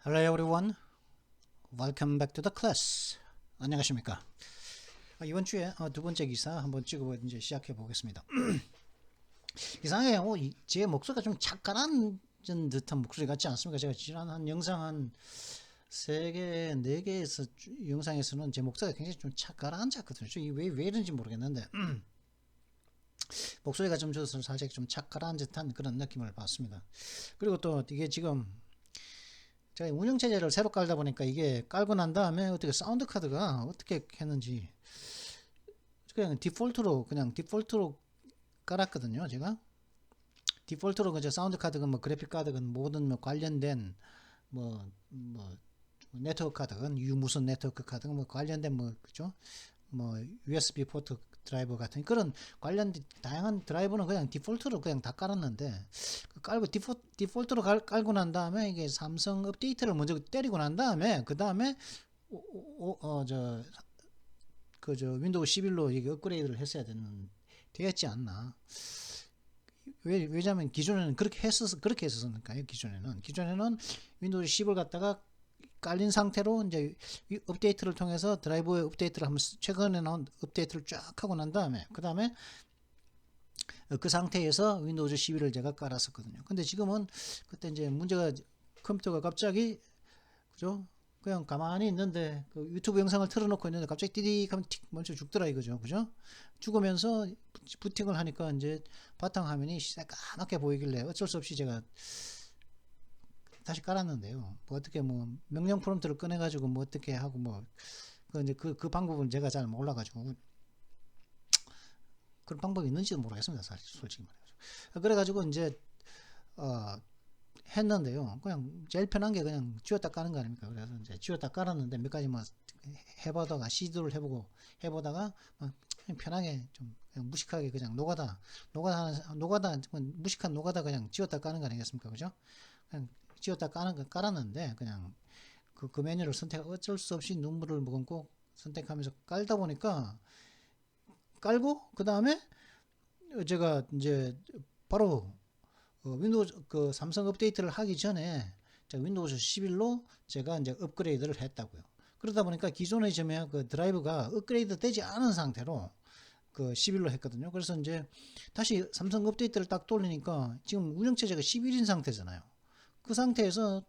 Hello everyone. Welcome back to the class. 안녕하십니까? 이번 주에 두 번째 기사 한번 찍어 이제 시작해 보겠습니다. 이상하게 제 목소리가 좀 착각한 듯한 목소리 같지 않습니까? 제가 지난 한 영상 한 3개, 4개에서 영상에서는 제 목소리가 굉장히 좀 착각한거든요. 왜 이런지 모르겠는데 목소리가 좀 저서 살짝 좀 착각한 듯한 그런 느낌을 받습니다. 그리고 또 이게 지금 제가 운영체제를 새로 깔다 보니까 이게 깔고 난 다음에 어떻게 사운드 카드가 어떻게 했는지 그냥 디폴트로 깔았거든요. 제가 디폴트로 그저 사운드 카드건 뭐 그래픽 카드건 모든 뭐 관련된 뭐 네트워크 카드건 무슨 네트워크 카드건 뭐 관련된 뭐 그죠? 뭐 USB 포트 드라이버 같은 그런 관련 다양한 드라이버는 그냥 디폴트로 그냥 다 깔았는데 깔고 디폴트로 깔고 난 다음에 이게 삼성 업데이트를 먼저 때리고 난 다음에 그 다음에 저 윈도우 11로 이게 업그레이드를 했어야 되었지 않나. 왜냐면 기존에는 그렇게 했었으니까요. 기존에는 윈도우 10을 갖다가 깔린 상태로 이제 업데이트를 통해서 드라이브의 업데이트를 하면 최근에 나온 업데이트를 쫙 하고 난 다음에 그 다음에 그 상태에서 윈도우 11을 제가 깔았었거든요. 근데 지금은 그때 이제 문제가 컴퓨터가 갑자기 그죠? 그냥 가만히 있는데 그 유튜브 영상을 틀어놓고 있는데 갑자기 띠딕 하면 틱 먼저 죽더라 이거죠. 그죠? 죽으면서 부팅을 하니까 이제 바탕화면이 새까맣게 보이길래 어쩔 수 없이 제가 다시 깔았는데요. 뭐 어떻게 뭐 명령 프롬프트를 꺼내가지고 뭐 어떻게 하고 뭐 이제 그 방법은 제가 잘 몰라가지고 그런 방법이 있는지도 모르겠습니다. 사실 솔직히 말해서. 그래가지고 이제 했는데요. 그냥 제일 편한 게 그냥 쥐었다 까는 거 아닙니까? 그래서 이제 쥐었다 깔았는데 몇 가지 뭐 해보다가 시도를 해보다가 그냥 편하게 좀 그냥 무식하게 그냥 노가다 무식한 노가다 그냥 쥐었다 까는 거 아니겠습니까? 그죠? 그냥 쥐었다 깔았는데 그냥 그 메뉴를 어쩔 수 없이 눈물을 머금고 선택하면서 깔다 보니까 깔고 그 다음에 제가 이제 바로 윈도우 그 삼성 업데이트를 하기 전에 윈도우 11로 제가 이제 업그레이드를 했다고요. 그러다 보니까 기존의 점에 그 드라이브가 업그레이드 되지 않은 상태로 그 11로 했거든요. 그래서 이제 다시 삼성 업데이트를 딱 돌리니까 지금 운영체제가 11인 상태잖아요. 그 상태에서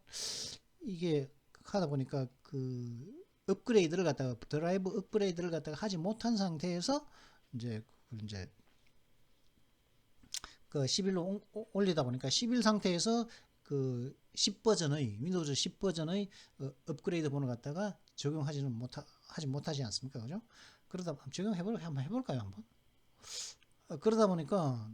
이게 하다 보니까 그 업그레이드를 갖다가 드라이브 업그레이드를 갖다가 하지 못한 상태에서 이제 그 11로 올리다 보니까 11 상태에서 그 10 버전의 윈도우즈 10 버전의 업그레이드 번호 갖다가 하지 못하지 않습니까? 그죠? 그러다 한번 해볼까요? 한번. 그러다 보니까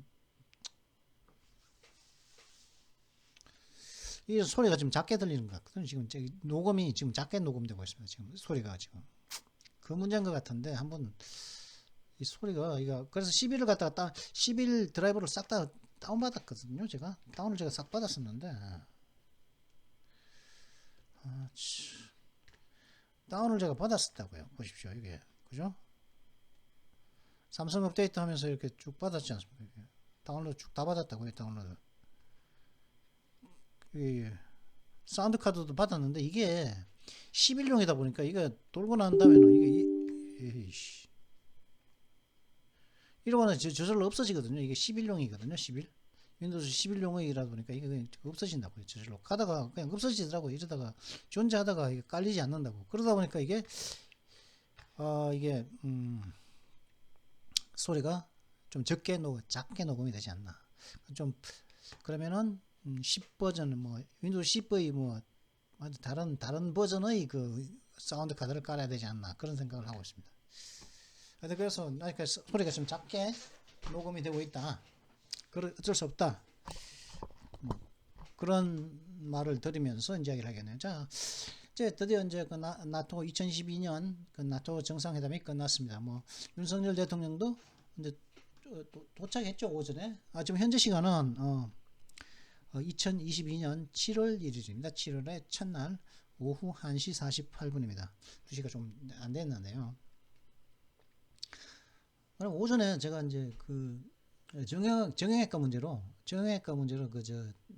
이 소리가 좀 작게 들리는 것 같거든요. 지금 녹음이 지금 작게 녹음되고 있습니다. 지금 소리가 지금 그 문제인 것 같은데 한번 이 소리가 이거 그래서 11을 갖다가 11 드라이버를 싹 다 다운받았거든요. 다운을 제가 싹 받았었는데 다운을 제가 받았었다고요. 보십시오. 이게 그죠? 삼성 업데이트 하면서 이렇게 쭉 받았지 않습니까? 이게. 다운로드 쭉 다 받았다고요. 다운로드. 이게 사운드 카드도 받았는데 이게 11용이다 보니까 이게 돌고 난 다음에는 이러고는 저절로 없어지거든요. 이게 11용이거든요. 11. 윈도우즈 11용이라 보니까 이게 그냥 없어진다고요. 저절로 가다가 그냥 없어지더라고요. 이러다가 존재하다가 이게 깔리지 않는다고. 그러다 보니까 이게 소리가 좀 작게 녹음이 되지 않나. 좀 그러면은 10 버전 뭐 윈도우 10의 뭐 다른 버전의 그 사운드 카드를 깔아야 되지 않나 그런 생각을 하고 있습니다. 그래서 소리가 좀 작게 녹음이 되고 있다. 어쩔 수 없다. 뭐 그런 말을 들으면서 이야기를 하겠네요. 자, 이제 드디어 이제 그 나토 2012년 그 나토 정상회담이 끝났습니다. 뭐 윤석열 대통령도 이제 도착했죠 오전에. 지금 현재 시간은 2022년 7월 1일입니다. 7월의 첫날 오후 1시 48분입니다. 2시가 좀 안 됐는데요. 그럼 오전에 제가 이제 그 정형외과 문제로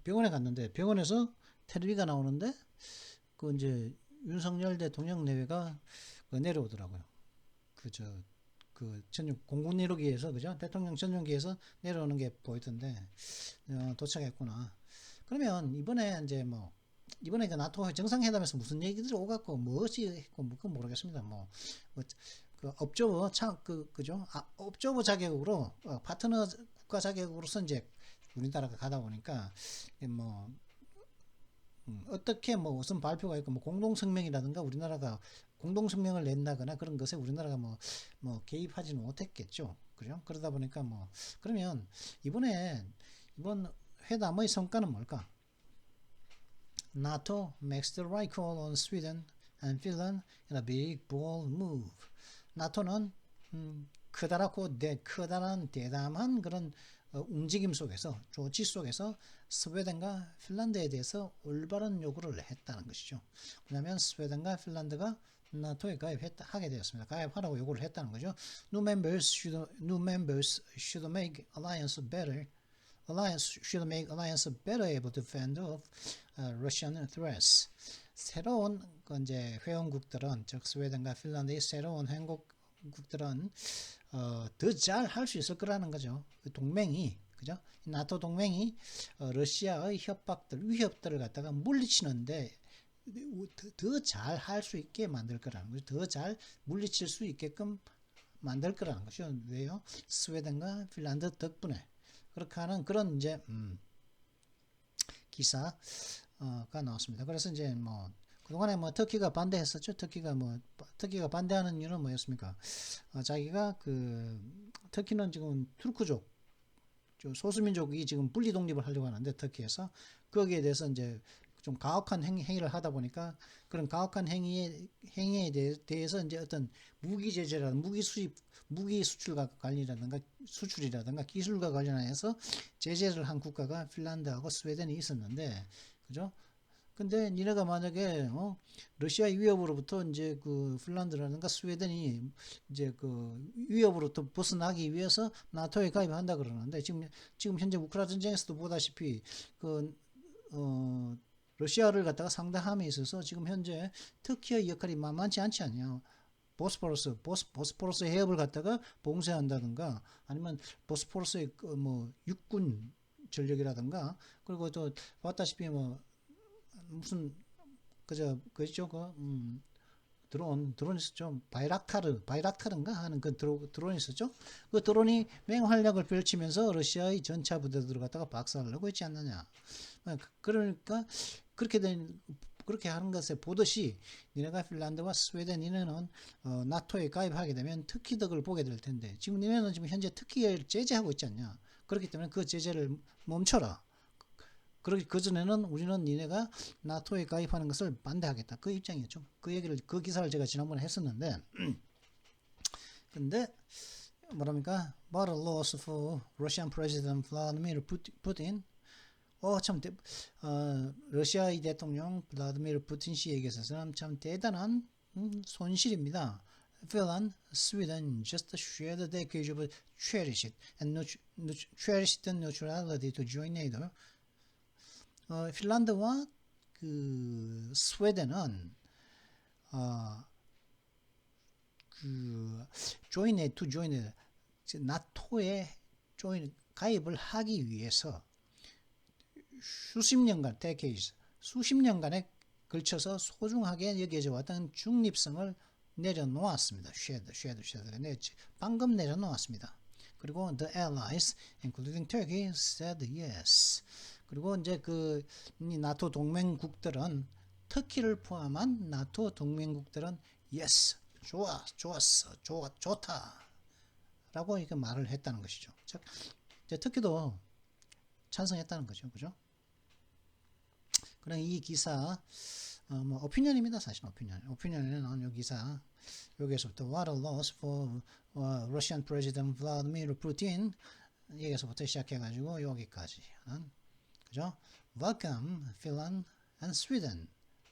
병원에 갔는데 병원에서 텔레비가 나오는데 그 이제 윤석열 대통령 내외가 그 내려오더라고요. 그 전용 공군이루기에서 그죠? 대통령 전용기에서 내려오는 게 보이던데 도착했구나. 그러면 이번에 그 나토 정상회담에서 무슨 얘기들이 오갔고 무엇이 했고 뭐 그건 모르겠습니다. 그 업저버 그죠? 업저버 자격으로 파트너 국가 자격으로서 이제 우리나라가 가다 보니까 뭐 어떻게 뭐 무슨 발표가 있고 뭐 공동성명이라든가 우리나라가 공동성명을 낸다거나 그런 것에 우리나라가 뭐 개입하지는 못했겠죠. 그죠? 그러다 보니까 그러면 이번 회담의 성과는 뭘까? NATO makes the right call on Sweden and Finland in a big bold move. 나토는 커다란 대담한 그런 움직임 속에서 조치 속에서 스웨덴과 핀란드에 대해서 올바른 요구를 했다는 것이죠. 왜냐하면 스웨덴과 핀란드가 나토에 가입하게 되었습니다. 가입하라고 요구를 했다는 거죠. New members should make alliance better. Alliance should make alliance better able to fend off Russian threats. 새로운 이제 회원국들은 즉 스웨덴과 핀란드의 새로운 회원국들은 더 잘 할 수 있을 거라는 거죠. 동맹이 그죠? 나토 동맹이 러시아의 위협들을 갖다가 물리치는데 더 잘 할 수 있게 만들 거라는 거죠. 더 잘 물리칠 수 있게끔 만들 거라는 것이죠. 왜요? 스웨덴과 핀란드 덕분에 그렇게 하는 그런 이제 기사가 나왔습니다. 그래서 이제 그동안에 터키가 반대했었죠. 터키가 반대하는 이유는 뭐였습니까? 자기가 터키는 지금 투르크족 소수민족이 지금 분리 독립을 하려고 하는데 터키에서 거기에 대해서 이제 좀 가혹한 행위를 하다 보니까 그런 가혹한 행위에 대해서 이제 어떤 무기 제재라든가 무기 수출과 관련이라든가 수출이라든가 기술과 관련해서 제재를 한 국가가 핀란드하고 스웨덴이 있었는데 그죠? 근데 니네가 만약에 러시아 위협으로부터 이제 그 핀란드라든가 스웨덴이 이제 그 위협으로부터 벗어나기 위해서 나토에 가입한다 그러는데 지금 현재 우크라이나 전쟁에서도 보다시피 러시아를 갖다가 상대함에 있어서 지금 현재 터키의 역할이 만만치 않지 않냐. 보스포러스 해협을 갖다가 봉쇄한다든가 아니면 보스포러스의 육군 전력이라든가 그리고 또 봤다시피 무슨 그죠 드론 있었죠. 바이락타르인가 하는 그 드론 있었죠. 그 드론이 맹활약을 펼치면서 러시아의 전차 부대들을 갖다가 박살내고 있지 않느냐. 그러니까 그렇게 하는 것에 보듯이 니네가 핀란드와 스웨덴 니네는 나토에 가입하게 되면 터키 덕을 보게 될 텐데 지금 니네는 지금 현재 터키를 제재하고 있지 않냐. 그렇기 때문에 그 제재를 멈춰라. 그전에는 우리는 니네가 나토에 가입하는 것을 반대하겠다. 그 입장이었죠. 그 기사를 제가 지난번에 했었는데, 근데, 뭐랍니까? But a loss for Russian President Vladimir Putin. 러시아의 대통령 블라디미르 푸틴 씨에게 있어서는 참 대단한 손실입니다. Finland, Sweden just shared the decade of cherished neutrality to join NATO. 핀란드와 그 스웨덴은 조인 나토에 가입을 하기 위해서 수십 년간에 걸쳐서 소중하게 여겨져 왔던 중립성을 내려놓았습니다. 방금 내려놓았습니다. 그리고 the allies, including Turkey, said yes. 그리고 이제 이 나토 동맹국들은 터키를 포함한 나토 동맹국들은 yes, 좋았어, 좋다라고 이렇게 말을 했다는 것이죠. 즉, 이제 터키도 찬성했다는 거죠, 그죠? 그럼 이 기사 오피니언입니다, 사실 오피니언에 나온 이 기사 여기에서부터 what a loss for Russian President Vladimir Putin 여기서부터 시작해가지고 여기까지. 그죠? Welcome Finland and Sweden.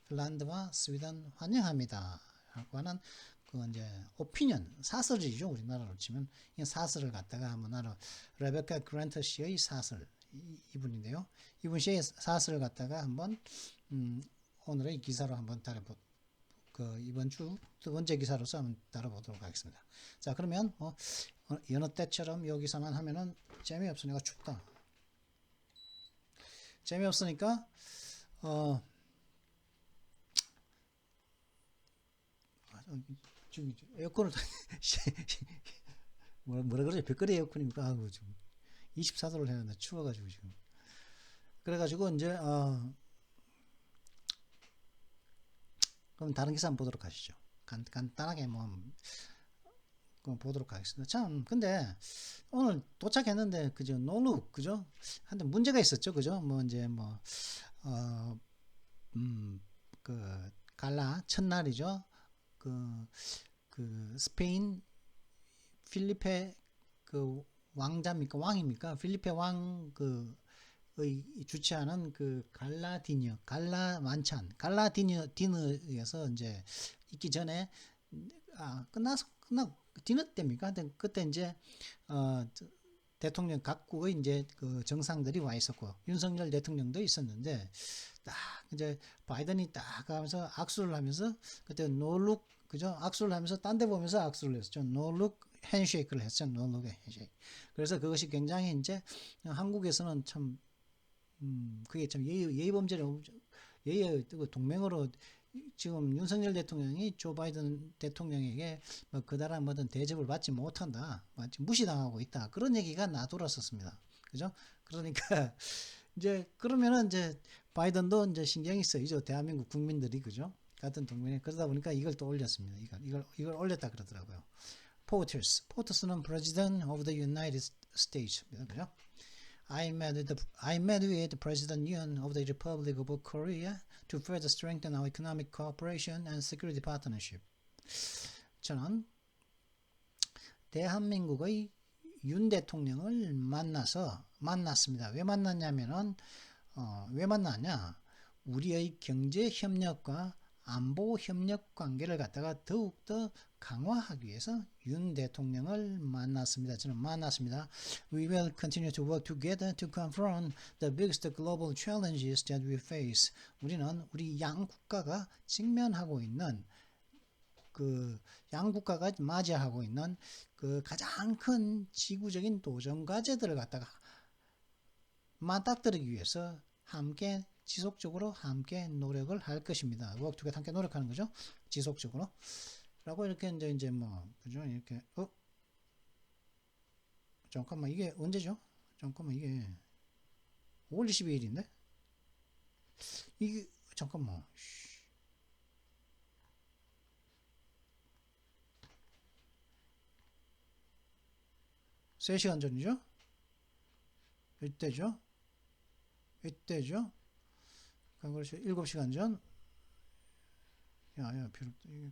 핀란드와 스웨덴 환영합니다. 라고 하는 이제 오피니언 사설이죠. 우리나라로 치면 이 사설을 갖다가 한번 레베카 그랜트 씨의 사설 이분인데요. 이분 씨의 사설을 갖다가 한번 오늘의 기사로 한번 이번 주 두 번째 기사로서 한번 다뤄보도록 하겠습니다. 자, 그러면 여느 때처럼 여기서만 하면은 재미없으니까 춥다. 재미없으니까 지금 에어컨을 뭐라 그러지? 벽걸이 에어컨입니까? 아이고 지금 24도를 해야 된다. 추워가지고 지금. 그래가지고 이제 그럼 다른 기사 한번 보도록 하시죠. 간단하게 보도록 하겠습니다. 참, 근데 오늘 도착했는데 그죠? 노룩 그죠? 한데 문제가 있었죠, 그죠? 그 갈라 첫날이죠. 그 스페인 필리페 그 왕자입니까? 왕입니까? 필리페 왕 의 주최하는 그 갈라 만찬, 갈라 디너에서 이제 있기 전에 끝나 디너 때입니까? 그때 이제 대통령 각국의 이제 그 정상들이 와 있었고 윤석열 대통령도 있었는데 딱 이제 바이든이 딱 가면서 악수를 하면서 그때 노룩 그죠? 악수를 하면서 딴 데 보면서 악수를 했었죠. 노룩 핸쉐이크를 했죠. 노룩의 핸쉐이크. 그래서 그것이 굉장히 이제 한국에서는 참 그게 참 예의 범죄로 예의 동맹으로 지금 윤석열 대통령이 조 바이든 대통령에게 그다란 뭐든 대접을 받지 못한다, 무시당하고 있다 그런 얘기가 나돌았었습니다. 그죠? 그러니까 이제 그러면은 이제 바이든도 이제 신경이 쓰이죠. 대한민국 국민들이 그죠? 같은 동맹에 그러다 보니까 이걸 또 올렸습니다. 이걸 올렸다 그러더라고요. 포터스는 President of the United States입니다. 그죠? I met with President Yoon of the Republic of Korea to further strengthen our economic cooperation and security partnership. 저는 대한민국의 윤 대통령을 만났습니다. 왜 만났냐면은 왜 만났냐? 우리의 경제 협력과 안보 협력 관계를 갖다가 더욱더 강화하기 위해서 윤 대통령을 만났습니다. 저는 만났습니다. We will continue to work together to confront the biggest global challenges that we face. 우리는 우리 양 국가가 직면하고 있는 양 국가가 맞이하고 있는 그 가장 큰 지구적인 도전 과제들을 갖다가 맞닥뜨리기 위해서 지속적으로 함께 노력을 할 것입니다. work together 함께 노력하는 거죠. 지속적으로. 라고 이렇게 이제 그죠? 이렇게 잠깐만 이게 언제죠? 잠깐만 이게 5월 22일인데? 이게 잠깐만 3시간 전이죠? 이때죠? 그렇죠. 7시간 전.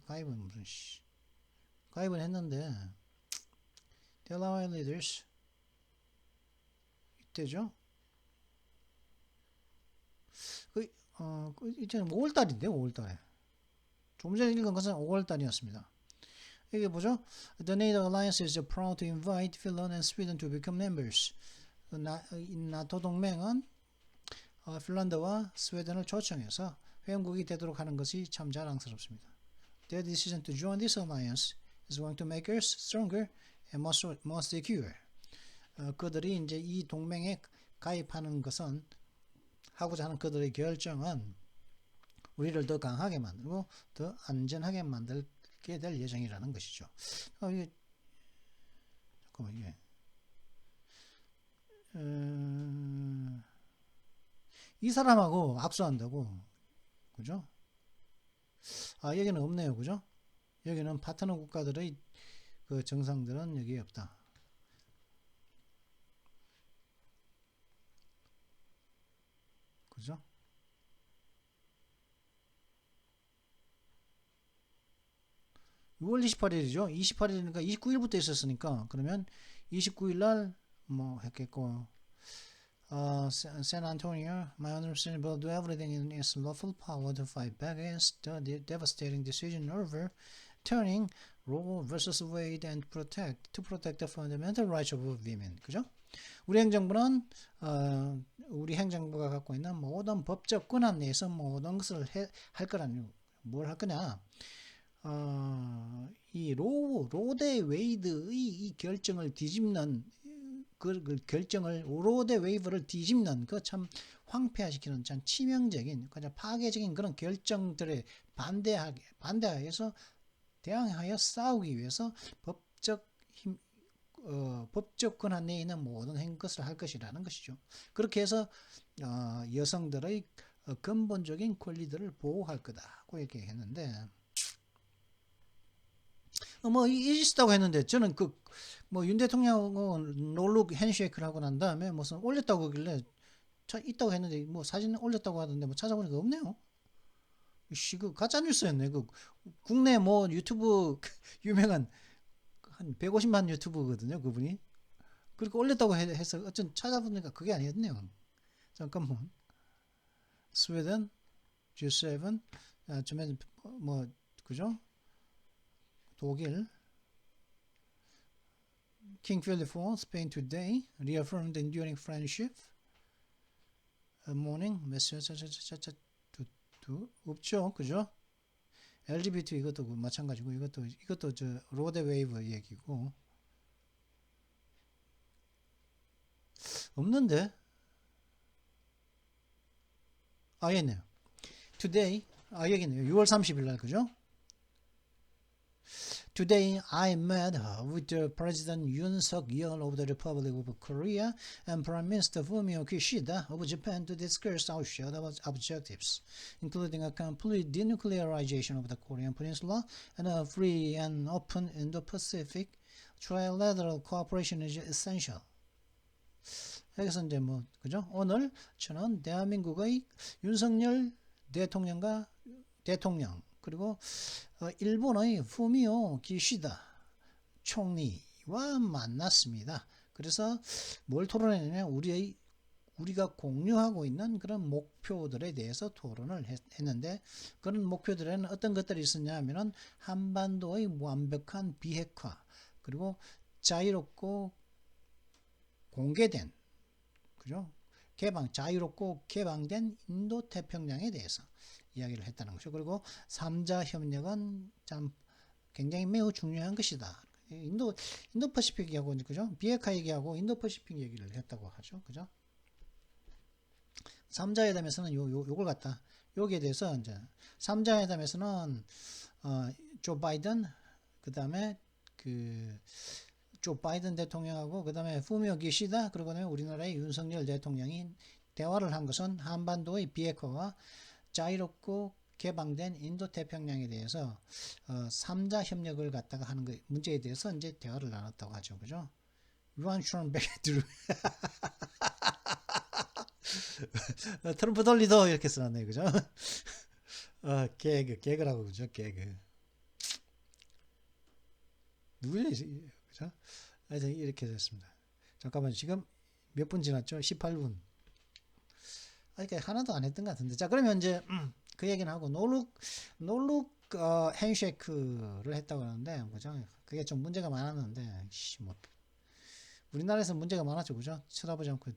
가입은 무슨 가입은 했는데 Delaware Leaders 이때죠. 이제는 5월달인데 5월달에 좀 전에 읽은 것은 5월달이었습니다. 이게 뭐죠? The NATO Alliance is proud to invite Finland and Sweden to become members. 나토 동맹은 핀란드와 스웨덴을 초청해서 회원국이 되도록 하는 것이 참 자랑스럽습니다. Their decision to join this alliance is going to make us stronger and more secure. 그들이 이제 이 동맹에 가입하는 것은 하고자 하는 그들의 결정은 우리를 더 강하게 만들고 더 안전하게 만들게 될 예정이라는 것이죠. 이게 잠깐만 이게 이 사람하고 악수한다고 그죠? 여기는 없네요. 그죠? 여기는 파트너 국가들의 그 정상들은 여기에 없다. 그죠? (6월 28일이죠) 28일이니까 29일부터 있었으니까 그러면 29일 날 했겠고 San Antonio, my understanding will do everything in its lawful power to fight back against the devastating decision overturning Roe vs. Wade and to protect the fundamental rights of women. 그죠? 우리 행정부는 우리 행정부가 갖고 있는 모든 법적 권한 내에서 모든 것을 할 거라는 뭘 할 거냐? 이 로데 웨이드의 이 결정을 뒤집는 그 결정을 로데 웨이브를 뒤집는 그 참 황폐화시키는 참 치명적인 그냥 파괴적인 그런 결정들에 반대하여서 대항하여 싸우기 위해서 법적 권한 내에 있는 모든 것을 할 것이라는 것이죠. 그렇게 해서 여성들의 근본적인 권리들을 보호할 거다고 이렇게 했는데 뭐 있었다고 했는데 저는 뭐 윤 대통령은 롤룩 핸쉐이크를 하고 난 다음에 무슨 올렸다고 하길래 있다고 했는데 뭐 사진 올렸다고 하던데 뭐 찾아보니까 없네요. 그 가짜 뉴스였네. 국내 뭐 유튜브 유명한 한 150만 유튜브거든요, 그분이. 그렇게 올렸다고 해서 어쩐 찾아보니까 그게 아니었네요. 잠깐만. 스웨덴 G7 좀 뭐 그죠? 독일 King Philip IV, Spain today reaffirmed enduring friendship. morning 메시지 없죠, 그죠? LGBT 이것도 마찬가지고 이것도 저 로데 웨이브 얘기고 없는데 있네요. Today 여기 있네요. 6월 30일 날 그죠? Today I met with President Yoon Suk-yeol of the Republic of Korea and Prime Minister Fumio Kishida of Japan to discuss our shared objectives, including a complete denuclearization of the Korean Peninsula and a free and open Indo-Pacific. Trilateral cooperation is essential. 여기서 이제 뭐 그죠? 오늘 저는 대한민국의 윤석열 대통령 그리고 일본의 후미오 기시다 총리와 만났습니다. 그래서 뭘 토론했느냐? 우리가 공유하고 있는 그런 목표들에 대해서 토론을 했는데 그런 목표들에는 어떤 것들이 있었냐 하면은 한반도의 완벽한 비핵화 그리고 자유롭고 공개된 그죠? 자유롭고 개방된 인도 태평양에 대해서 이야기를 했다는 것이죠. 그리고 3자 협력은 참 굉장히 매우 중요한 것이다. 인도 퍼시픽 얘기하고 그죠? 비핵화 얘기하고 인도 퍼시픽 얘기를 했다고 하죠. 그죠? 3자 회담에서는 요걸 갖다 여기에 대해서 이제 3자 회담에서는 조 바이든 그다음에 조 바이든 대통령하고 그다음에 후미오 기시다 그리고 우리나라의 윤석열 대통령이 대화를 한 것은 한반도의 비핵화와 자유롭고 개방된 인도 태평양에 대해서 3자 협력을 갖다가 하는 그 문제에 대해서 이제 대화를 나눴다고 하죠. 그죠? 유한슈런 백드루 트럼프 돌리도 이렇게 써놨네요. 그죠? 개그라고 그죠? 개그. 누구냐? 그죠? 하여튼 이렇게 됐습니다. 잠깐만 지금 몇 분 지났죠? 18분. 그러니까 하나도 안 했던 것 같은데. 자, 그러면 이제 그 얘기는 하고 놀룩 핸쉐이크를 했다고 하는데 그죠? 그게 좀 문제가 많았는데 뭐 우리나라에서 문제가 많았죠. 그죠? 쳐다보지 않고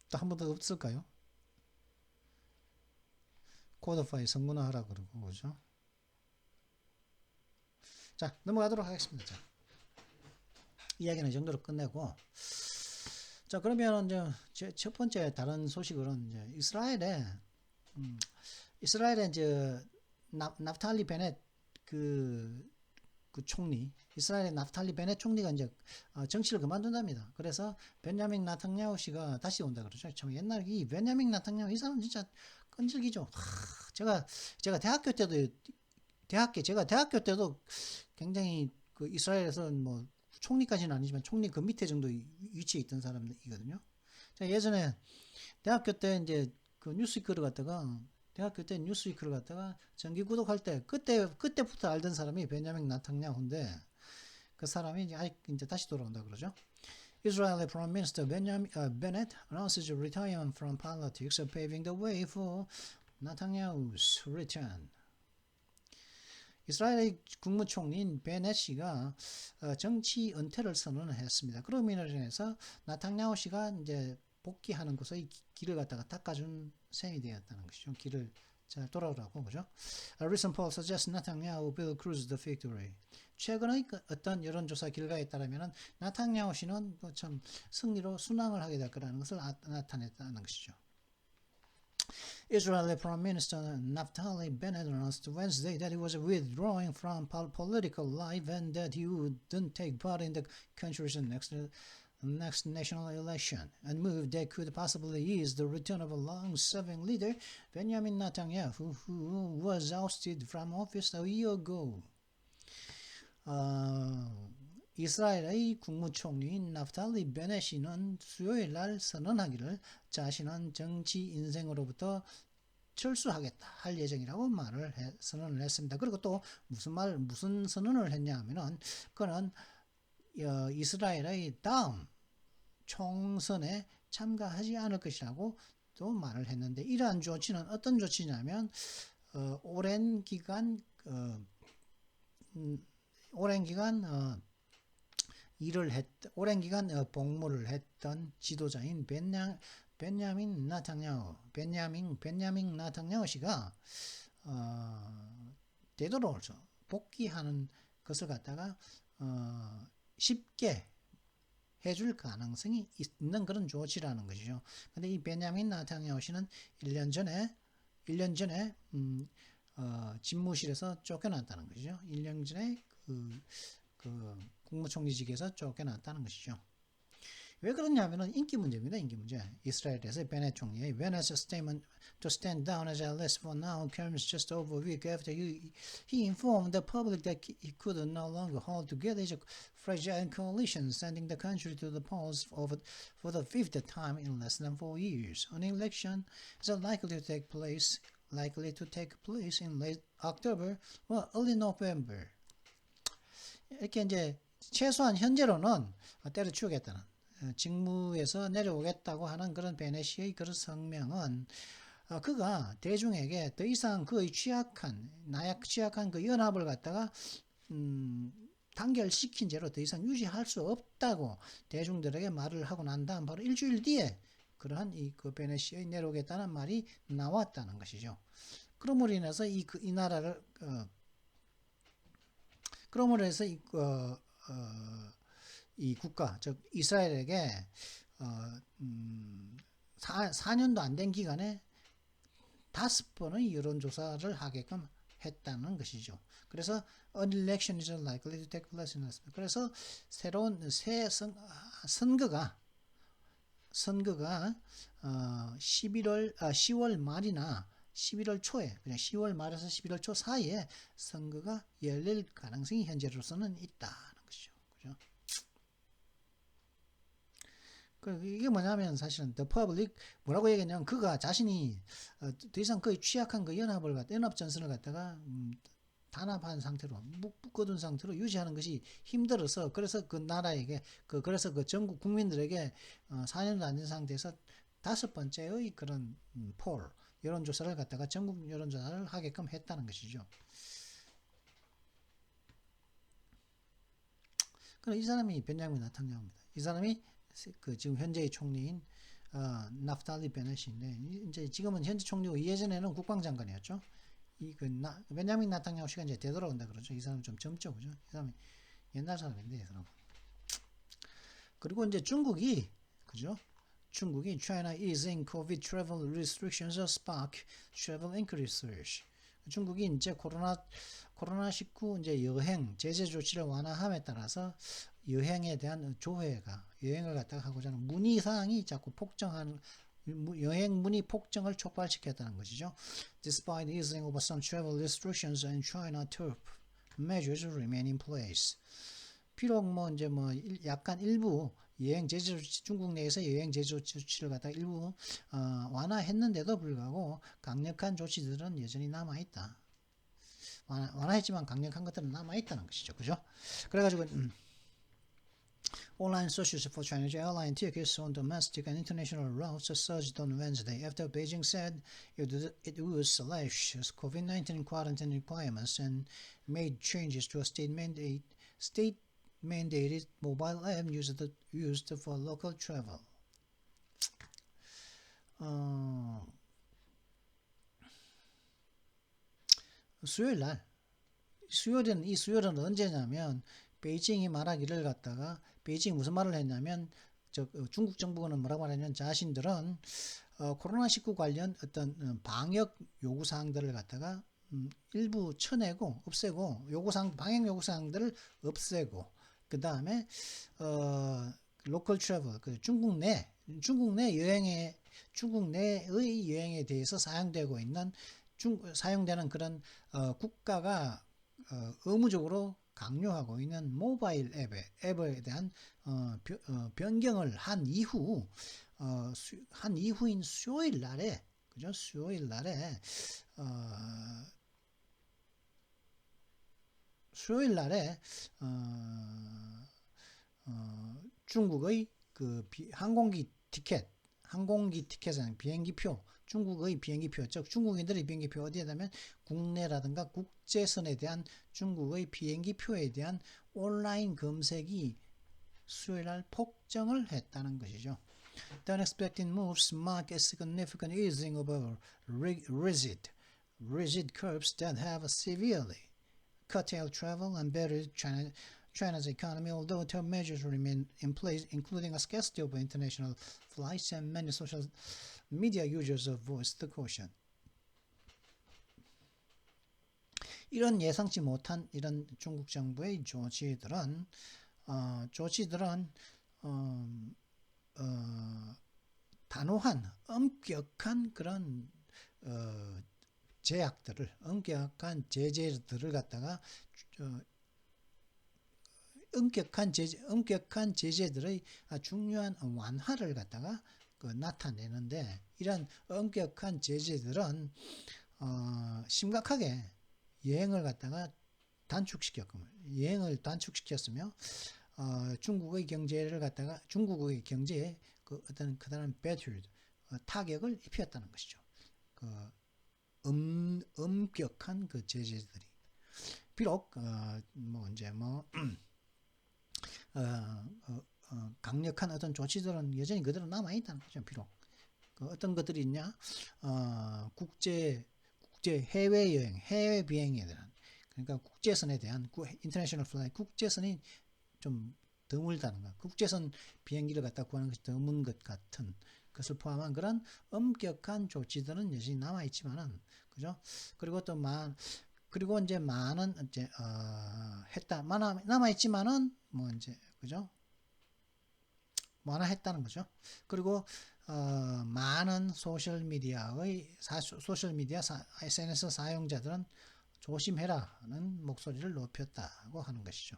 또 한 번도 없을까요? 코드파이 성문화하라 그러고 그죠? 자, 넘어가도록 하겠습니다. 자, 이야기는 이 정도로 끝내고 자, 그러면 이제 첫 번째 다른 소식으로는 이제 이스라엘의 이제 나프탈리 베넷 그 총리, 이스라엘의 나프탈리 베넷 총리가 이제 정치를 그만둔답니다. 그래서 베냐민 나탕야후 씨가 다시 온다 그러죠. 참 옛날 이 베냐민 나탕야후 이 사람 진짜 끈질기죠. 제가 대학교 때도 굉장히 그 이스라엘에서 뭐 총리까지는 아니지만 총리 그 밑에 정도 위치에 있던 사람이거든요. 제가 예전에 대학교 때 이제 그 뉴스위크를 갖다가 정기 구독할 때 그때부터 알던 사람이 베냐민 나탕야후인데 그 사람이 이제 다시 돌아온다 그러죠. Israeli Prime Minister Benjamin Bennett announces retirement from politics, paving the way for Netanyahu's return. 이스라엘의 국무총리인 베넷이가 정치 은퇴를 선언을 했습니다. 그로 인해서 나타냐후 씨가 이제 복귀하는 것의 길을 갖다가 닦아준 셈이 되었다는 것이죠. 길을 잘 돌아오라고, 그죠? A recent poll suggests Netanyahu will cruise the victory. 최근의 어떤 여론조사 결과에 따르면 나타냐후 씨는 참 승리로 순항을 하게 될 거라는 것을 나타냈다는 것이죠. Israeli Prime Minister Naftali Bennett announced Wednesday that he was withdrawing from political life and that he wouldn't take part in the country's next national election, and move that could possibly ease the return of a long-serving leader, Benjamin Netanyahu, who was ousted from office a year ago. 이스라엘의 국무총리인 나프탈리 베넷이는 수요일 날 선언하기를 자신은 정치 인생으로부터 철수하겠다 할 예정이라고 선언을 했습니다. 그리고 또 무슨 선언을 했냐 하면은 그는 이스라엘의 다음 총선에 참가하지 않을 것이라고 또 말을 했는데, 이러한 조치는 어떤 조치냐면 오랜 기간 복무를 했던 지도자인 베냐민 나타냐후 씨가 되돌아오죠. 복귀하는 것을 갖다가 쉽게 해줄 가능성이 있는 그런 조치라는 것이죠. 근데 이 베냐민 나타냐후 씨는 1년 전에 집무실에서 쫓겨났다는 것이죠. 1년 전에 그 국무총리직에서 쫓겨났다는 것이죠. 왜 그러냐면은 인기 문제입니다. 인기 문제. 이스라엘에서 베넷 총리의 Bennett's statement to stand down as a list for now comes just over a week after he informed the public that he could no longer hold together his fragile coalition, sending the country to the polls for the fifth time in less than 4 years. An election is likely to take place in late October or early November. 이렇게 이제 최소한 현재로는 때려치우겠다는, 직무에서 내려오겠다고 하는 그런 베넷의 그런 성명은 그가 대중에게 더 이상 그의 나약 취약한 그 연합을 갖다가 단결시킨 채로 더 이상 유지할 수 없다고 대중들에게 말을 하고 난 다음 바로 일주일 뒤에 그러한 그 베넷의 내려오겠다는 말이 나왔다는 것이죠. 그러므로 인해서 이 나라를 그러므로 해서 이 국가, 즉 이스라엘에게 4년도 안 된 기간에 5번의 여론조사를 하게끔 했다는 것이죠. 그래서 an election is likely to take place in this. 그래서 새로운 새 선거가 10월 말이나 11월 초에, 그냥 10월 말에서 11월 초 사이에 선거가 열릴 가능성이 현재로서는 있다는 것이죠. 그죠? 이게 뭐냐면 사실은 the public 뭐라고 얘기했냐면 그가 자신이 더 이상 거의 취약한 그 연합 전선을 갖다가 단합한 상태로 묶어둔 상태로 유지하는 것이 힘들어서, 그래서 그 나라에게 그래서 그 전국 국민들에게 4년도 안 된 상태에서 5번째의 그런 여론조사를 갖다가 전국 여론조사를 하게끔 했다는 것이죠. 그럼 이 사람이 베냐민 나타냐후입니다. 이 사람이 지금 현재의 총리인 나프탈리 베넷인데, 이제 지금은 현재 총리고 예전에는 국방장관이었죠. 베냐민 나타냐후 씨가 이제 되돌아온다 그러죠. 이 사람 좀 젊죠, 그죠? 이 사람이 옛날 사람인데, 이 사람. 그리고 이제 중국이 China easing COVID travel restrictions spark travel increases. 중국이 이제 코로나19 이제 여행 제재 조치를 완화함에 따라서 여행에 대한 여행을 갖다가 하고자 하는 문의 사항이 자꾸 여행 문의 폭증을 촉발시켰다는 것이죠. Despite easing of some travel restrictions in China, tough measures remain in place. 비록 약간 일부 중국 내에서 여행 제재 조치를 갖다가 일부 완화했는데도 불구하고 강력한 조치들은 여전히 남아있다. 완화했지만 강력한 것들은 남아있다는 것이죠. 그죠? 그래가지고 Online searches for Chinese airline tickets on domestic and international routes surged on Wednesday after Beijing said it would slash COVID-19 quarantine requirements and made changes to a state-mandated mobile app used for local travel. 수요일은 언제냐면 베이징이 말하기를 갖다가 베이징이 무슨 말을 했냐면 중국 정부는 뭐라고 말하냐면 자신들은 코로나19 관련 어떤 방역 요구사항들을 갖다가 일부 쳐내고 없애고 방역 요구사항들을 없애고 그 다음에 로컬 트래블 중국 내의 여행에 대해서 사용되는 그런 국가가 의무적으로 강요하고 있는 모바일 앱에 대한 변경을 한 이후인 수요일 날에 중국의 그 항공기 티켓은 비행기표, 중국의 비행기표, 즉 중국인들의 비행기표 어디에 되면 국내라든가 국제선에 대한 중국의 비행기표에 대한 온라인 검색이 수요일날 폭증을 했다는 것이죠. The unexpected moves mark a significant easing of rigid curbs that have severely curtailed travel and bettered China's economy, although top measures remain in place, including a scarcity of international flights, and many social media users have voiced the caution. 이런 예상치 못한 이런 중국 정부의 조치들은 단호한 엄격한 그런 엄격한 제재들을 갖다가 엄격한 제재들의 중요한 완화를 갖다가 나타내는데 이런 엄격한 제재들은 심각하게 여행을 갖다가 단축시켰으며 중국의 경제에 그 어떤 그다음 타격을 입혔다는 것이죠. 엄격한 그 제재들이 비록 강력한 어떤 조치들은 여전히 그대로 남아 있다는 거죠. 비록 어떤 것들이 있냐? 국제 해외 여행, 해외 비행에 대한 그러니까 국제선에 대한 인터내셔널 플라이 국제선이 좀 드물다는 거. 국제선 비행기를 갖다 구하는 것이 드문 것 같은 것을 포함한 그런 엄격한 조치들은 여전히 남아 있지만은 그죠? 그리고 또 그리고 이제 많은 이제 남아 있지만은 그죠? 완화했다는 거죠. 그리고 많은 소셜미디어 SNS 사용자들은 조심해라는 목소리를 높였다고 하는 것이죠.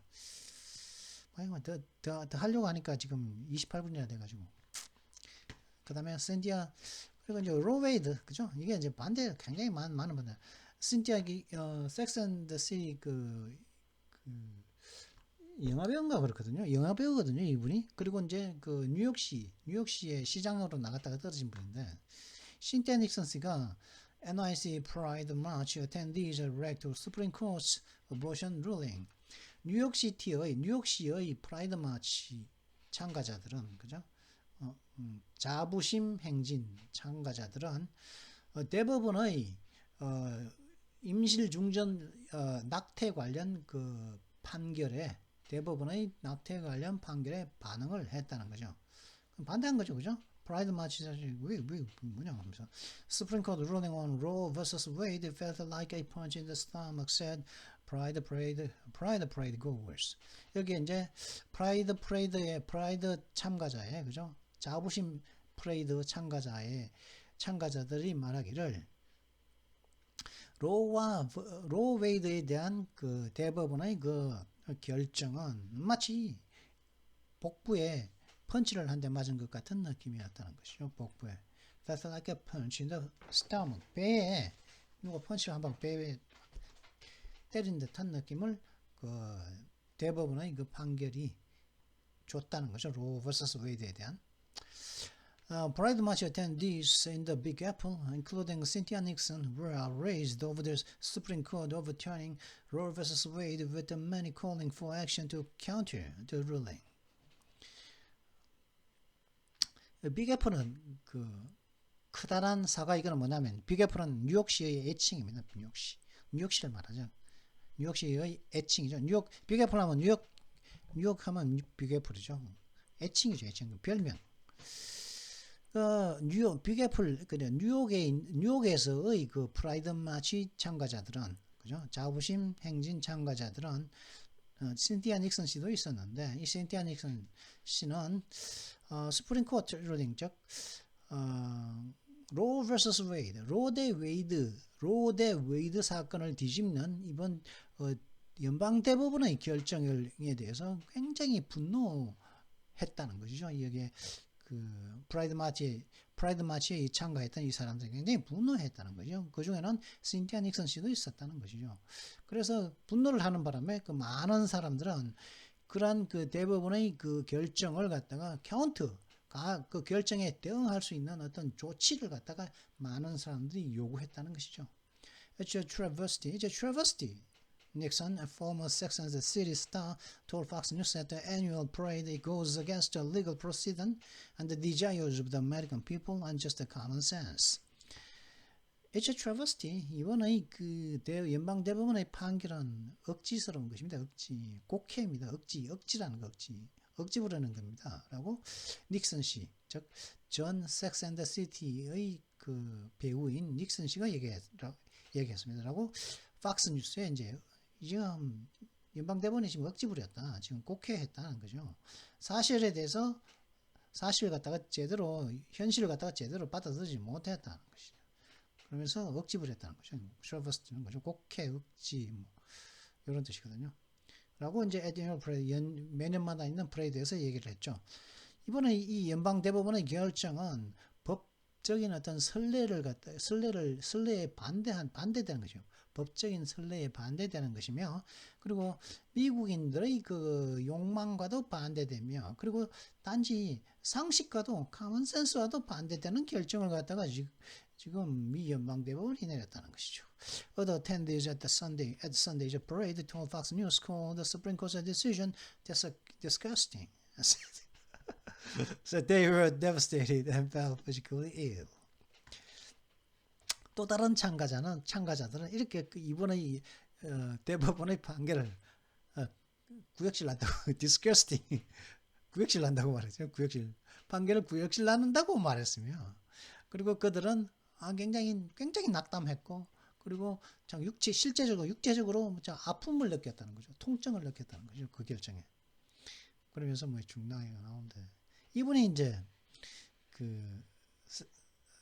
더 하려고 하니까 지금 28분이나 돼가지고. 그 다음에 신디아, 그리고 이제 로웨이드, 그죠? 이게 이제 반대 굉장히 많은 분들. 신디아, 섹스 앤 더 시티, 영화배우인가 그렇거든요. 영화배우거든요, 이분이. 그리고 이제 뉴욕시의 시장으로 나갔다가 떨어진 분인데, 신디아 닉슨 씨가 NYC Pride March attendees react to Supreme Court's abortion ruling. 뉴욕시의 프라이드 마치 참가자들은, 그죠? 자부심 행진 참가자들은 대부분의 임실 중전 낙태 관련 판결에 반응을 했다는 거죠. 반대한 거죠, 그죠? 프라이드 마치 왜 뭐냐 하면서 Supreme Court ruling on Roe vs. Wade felt like a punch in the stomach, said Pride Parade goers. 여기 이제 프라이드 참가자의 그죠? 자부심 프레이드 참가자들이 말하기를 로 웨이드에 대한 그 대법원의 그 결정은 마치 복부에 펀치를 한 대 맞은 것 같은 느낌이었다는 것이죠. 복부에. That's like a punch in the stomach. 배에 누가 펀치를 한 방 배에 때린 듯한 느낌을 그 대법원의 그 판결이 줬다는 거죠. 로 vs 웨이드에 대한. Pride March attendees in the Big Apple, including Cynthia Nixon, were outraged over the Supreme Court overturning Roe vs. Wade, with many calling for action to counter the ruling. 빅 애플은 그 크다란 사과 이거는 뭐냐면 빅 애플은 뉴욕시의 애칭입니다. 뉴욕시를 말하죠. 뉴욕시의 애칭이죠. 뉴욕 빅 애플 하면 뉴욕 하면 빅 애플이죠. 애칭이죠. 애칭 별명. 뉴욕 빅 애플 뉴욕에서의 그 프라이드 마치 참가자들은 그죠? 자부심 행진 참가자들은 신티아 닉슨 씨도 있었는데 이 신티아 닉슨 씨는 스프링 코트 루링 즉 로 vs 웨이드 로 대 웨이드 사건을 뒤집는 이번 연방 대법원의 결정에 대해서 굉장히 분노했다는 것이죠. 여기에 그 프라이드 마치에 참가했던 이 사람들이 굉장히 분노했다는 거죠. 그 중에는 신티아 닉슨 씨도 있었다는 것이죠. 그래서 분노를 하는 바람에 그 많은 사람들은 그러한 그 대법원의 그 결정을 갖다가 그 결정에 대응할 수 있는 어떤 조치를 갖다가 많은 사람들이 요구했다는 것이죠. It's a travesty. Nixon, a former Sex and the City star, told Fox News at the annual parade it goes against the legal precedent and the desires of the American people and just the common sense. It's a travesty. 이번의 그 연방 대법원의 판결은 억지스러운 것입니다. 곡해입니다. 억지라는 거 억지 부르는 겁니다. 라고 닉슨 씨, 즉 전 섹스 앤 더 시티의 그 배우인 닉슨 씨가 얘기했습니다. 라고 팍스 뉴스에 이제 지금 연방 대법원이 지금 억지 부렸다. 지금 곡해했다는 거죠. 사실을 갖다가 현실을 갖다가 제대로 받아들이지 못했다는 것이죠. 그러면서 억지 부렸다는 거죠. 트래버스트는 거죠. 곡해, 억지, 이런 뜻이거든요. 라고 이제 애니멀 프레이드, 매년마다 있는 프레이드에서 얘기를 했죠. 이번에 이 연방 대법원의 결정은 법적인 어떤 선례에 반대되는 거죠. 법적인 선례에 반대되는 것이며, 그리고 미국인들의 그 욕망과도 반대되며, 그리고 단지 상식과도 카먼센스와도 반대되는 결정을 갖다가 지금 미 연방 대법원이 내렸다는 것이죠. Other attendees at the Sunday's parade told Fox News called the Supreme Court's decision disgusting. So they were devastated and felt physically ill. 또 다른 참가자들은 이렇게 이번에 대법원의 판결을 구역질 난다고 disgusting 구역질 난다고 말했죠. 판결을 구역질 난다고 말했으며, 그리고 그들은 굉장히 낙담했고, 그리고 참 육체적으로 아픔을 느꼈다는 거죠. 통증을 느꼈다는 거죠. 그 결정에. 그러면서 중나이가 나오는데, 이분이 이제 그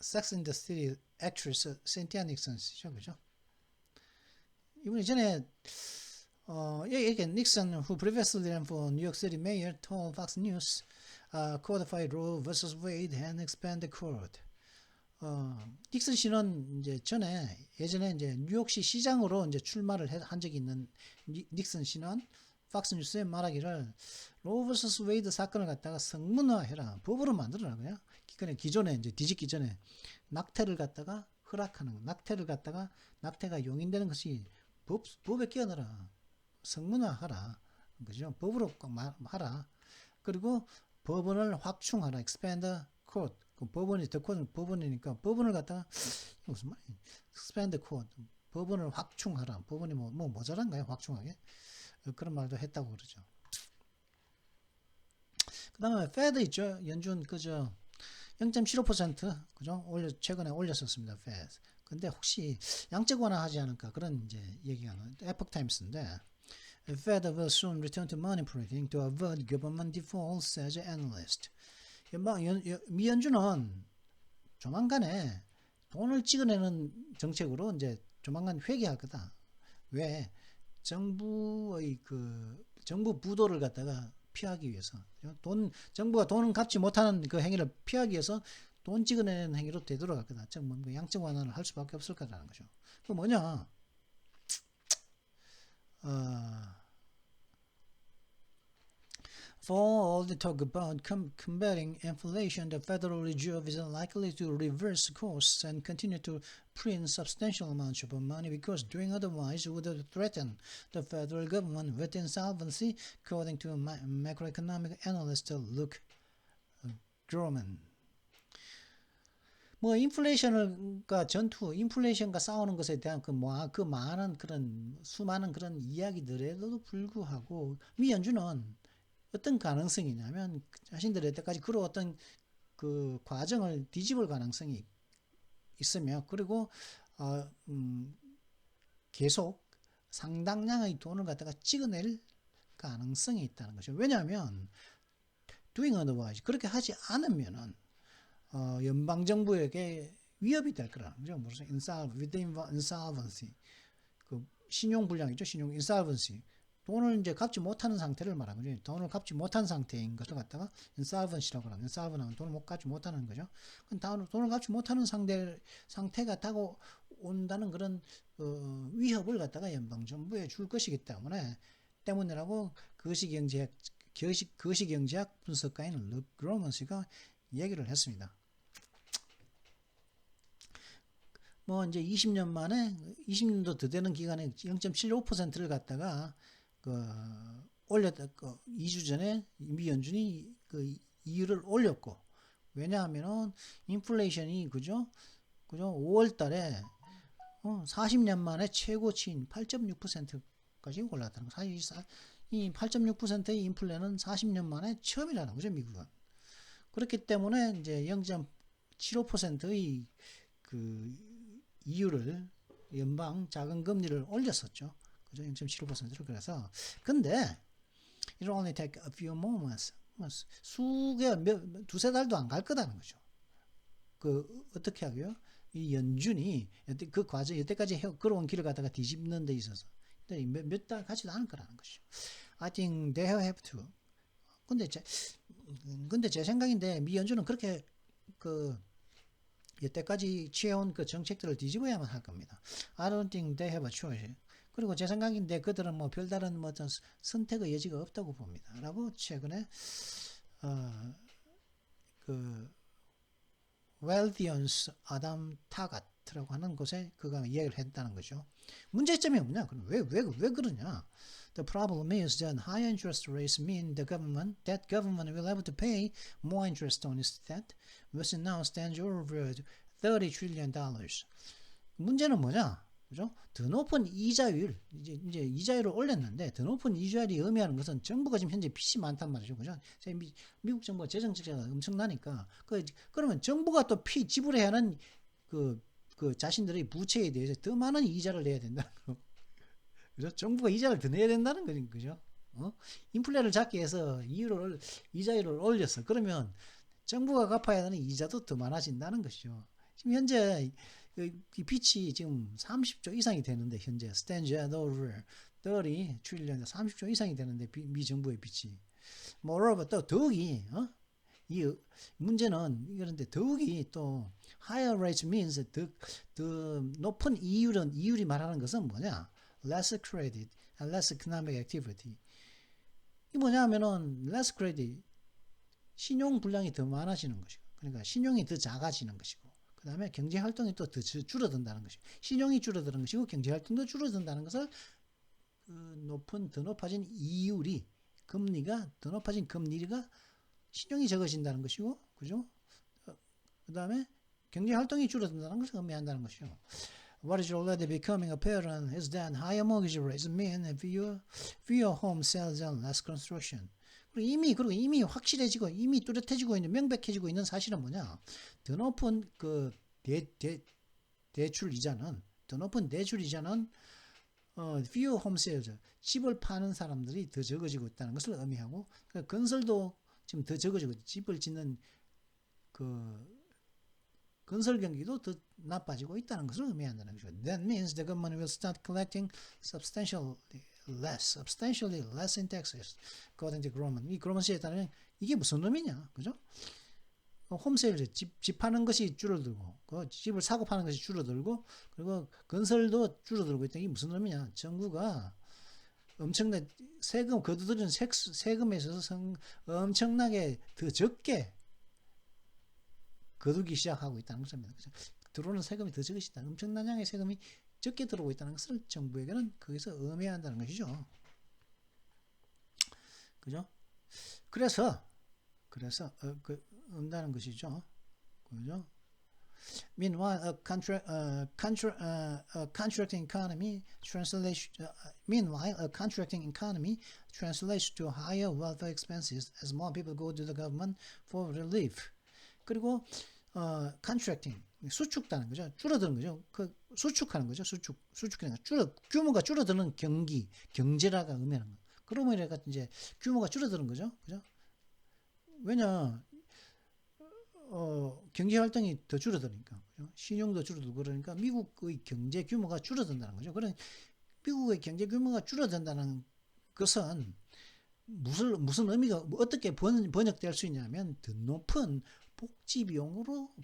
Sex and the City actress Cynthia Nixon 씨죠, 그죠? 이분이 전에 again, Nixon, who previously ran for New York City mayor, told Fox News, codified Roe vs. Wade and expanded court. 닉슨 씨는 이제 예전에 이제 뉴욕시 시장으로 이제 출마를 한 적이 있는 닉슨 씨는 팍스 뉴스에 말하기를 로 vs. 웨이드 사건을 갖다가 성문화해라, 법으로 만들어라고요. 기존에 이제 뒤집기 전에 낙태를 갖다가 허락하는 거, 낙태가 용인되는 것이 법에 끼어넣어라, 성문화하라, 그죠? 법으로 꼭 하라. 그리고 법원을 확충하라, expand court. 그 법원이 법원이니까 법원을 갖다가 무슨 말이야? expand court. 법원을 확충하라. 법원이 뭐 모자란가요? 확충하게? 그런 말도 했다고 그러죠. 그 다음에 Fed 있죠. 연준 그죠? 0.75% 그죠? 최근에 올렸었습니다. Fed. 근데 혹시 양적 완화하지 않을까 그런 이제 얘기가 나요. 에poch times인데 Fed will soon return to money printing to avoid government default, says analyst. 미 연준은 조만간에 돈을 찍어내는 정책으로 이제 조만간 회귀할 거다. 왜? 정부 부도를 갖다가 피하기 위해서, 정부가 돈을 갚지 못하는 그 행위를 피하기 위해서 돈 찍어내는 행위로 되돌아갈 거다. 즉 양적 완화를 할 수밖에 없을 거라는 거죠. 그 뭐냐? For all the talk about combating inflation, the Federal Reserve is unlikely to reverse course and continue to print substantial amounts of money because doing otherwise would threaten the federal government with insolvency, according to macroeconomic analyst Luke Groman. 뭐 인플레이션과 인플레이션과 싸우는 것에 대한 그 많은 그런 수많은 그런 이야기들에도 불구하고 미 연준은 어떤 가능성이냐면 자신들이 여태까지 걸어왔던 그 과정을 뒤집을 가능성이 있으며 그리고 계속 상당량의 돈을 갖다가 찍어낼 가능성이 있다는 거죠. 왜냐하면 doing otherwise 그렇게 하지 않으면은 연방 정부에게 위협이 될 거라는 거죠. 무슨 insolvency 그 신용 불량이죠. 신용 insolvency 돈을 이제 갚지 못하는 상태를 말하는 거죠. 돈을 갚지 못한 상태인 것을 갖다가 insolvency라고 합니다. insolvent하면 돈을 못 갚지 못하는 거죠. 돈을 갚지 못하는 상태가 타고 온다는 그런 위협을 갖다가 연방 정부에 줄 것이기 때문이라고 거시경제학 분석가인 르 그로먼스가 얘기를 했습니다. 뭐 이제 20년도 더 되는 기간에 0.75%를 갖다가 올렸다. 2주 전에 미 연준이 그 이율을 올렸고 왜냐하면은 인플레이션이 그죠? 5월 달에 40년 만에 최고치인 8.6%까지 올랐다는 거. 사실 이 8.6%의 인플레는 40년 만에 처음이라는 거죠, 미국은. 그렇기 때문에 이제 0.75%의 그 이율을 연방 자금 금리를 올렸었죠. 그죠? 0.75%로 그래서 근데 it only take a few moments. 두세 달도 안 갈 거다는 거죠. 어떻게 하고요? 이 연준이 그 과정 여태까지 걸어온 길을 갖다가 뒤집는 데 있어서 몇 달 가지도 않을 거라는 것이죠. I think they have to. 근데 제 생각인데 미 연준은 그렇게 여태까지 취해온 그 정책들을 뒤집어야만 할 겁니다. I don't think they have a choice. 그리고 제 생각인데 그들은 뭐 별다른 뭐 어떤 선택의 여지가 없다고 봅니다. 라고 최근에 웰디언스 아담 타갓라고 하는 곳에 그가 이야기를 했다는 거죠. 문제점이 뭐냐? 그럼 왜 그러냐? The problem is that high interest rates mean that government will have to pay more interest on its debt, which now stands over $30 trillion. 문제는 뭐냐? 그죠? 더 높은 이자율, 이제 이자율을 올렸는데 더 높은 이자율이 의미하는 것은 정부가 지금 현재 빚이 많단 말이죠. 그죠? 미국 정부가 재정 적자가 엄청나니까 그러면 정부가 또 지불해야 하는 그 자신들의 부채에 대해서 더 많은 이자를 내야 된다는 거. 그죠? 정부가 이자를 더 내야 된다는 거죠. 그죠? 인플레를 잡기 위해서 이자율을 올렸어. 그러면 정부가 갚아야 하는 이자도 더 많아진다는 것이죠. 지금 현재 이 빚이 지금 30조 이상이 되는데 현재 stands at over 30 trillion 30조 이상이 되는데 미 정부의 빚이 moreover 또 더욱이 이 문제는 그런데 더욱이 또 higher rates means 더 높은 이율이 말하는 것은 뭐냐? less credit and less economic activity. 이 뭐냐면은 less credit 신용 불량이 더 많아지는 것이고 그러니까 신용이 더 작아지는 것이고 그 다음에 경제활동이 또 더 줄어든다는 것이고 신용이 줄어드는 것이고 경제활동도 줄어든다는 것을 더 높아진 이율이 더 높아진 금리가 신용이 적어진다는 것이고 그죠? 그 다음에 경제활동이 줄어든다는 것을 의미한다는 것이죠. What is already becoming apparent is that higher mortgage rates mean fewer home sales and less construction. 그리고 이미 확실해지고 이미 뚜렷해지고 있는 명백해지고 있는 사실은 뭐냐? 더 높은 그 대출 이자는 fewer home sales 집을 파는 사람들이 더 적어지고 있다는 것을 의미하고 건설도 지금 더 적어지고 집을 짓는 건설 경기도 더 나빠지고 있다는 것을 의미한다는 거죠. That means the government will start collecting substantially less in taxes. according to Groman. 이 그로먼 씨에 따르면 이게 무슨 의미냐, 그죠? 홈세일 집 파는 것이 줄어들고, 집을 사고 파는 것이 줄어들고, 그리고 건설도 줄어들고 있다. 이게 무슨 의미냐? 정부가 엄청나게 세금 거두들이는 세금에 있어서 엄청나게 더 적게 거두기 시작하고 있다는 것입니다. 그죠? 들어오는 세금이 더 적으시다. 엄청난 양의 세금이 적게 들어오고 있다는 것을 정부에게는 거기서 의미해야 한다는 것이죠. 그죠? 그래서 온다는 것이죠. 그죠? Meanwhile, a contracting economy translates. Meanwhile, a contracting economy translates to higher welfare expenses as more people go to the government for relief. 그리고 contracting 수축다는 거죠. 줄어드는 거죠. 그 수축하는 거죠. 수축이니까 규모가 줄어드는 경제라가 의미하는 거. 그러면 이제 규모가 줄어드는 거죠. 그죠? 왜냐? 경제 활동이 더 줄어드니까, 그죠? 신용도 줄어들고 그러니까 미국의 경제 규모가 줄어든다는 거죠. 그런 미국의 경제 규모가 줄어든다는 것은 무슨 의미가 어떻게 번역될 수 있냐면 더 높은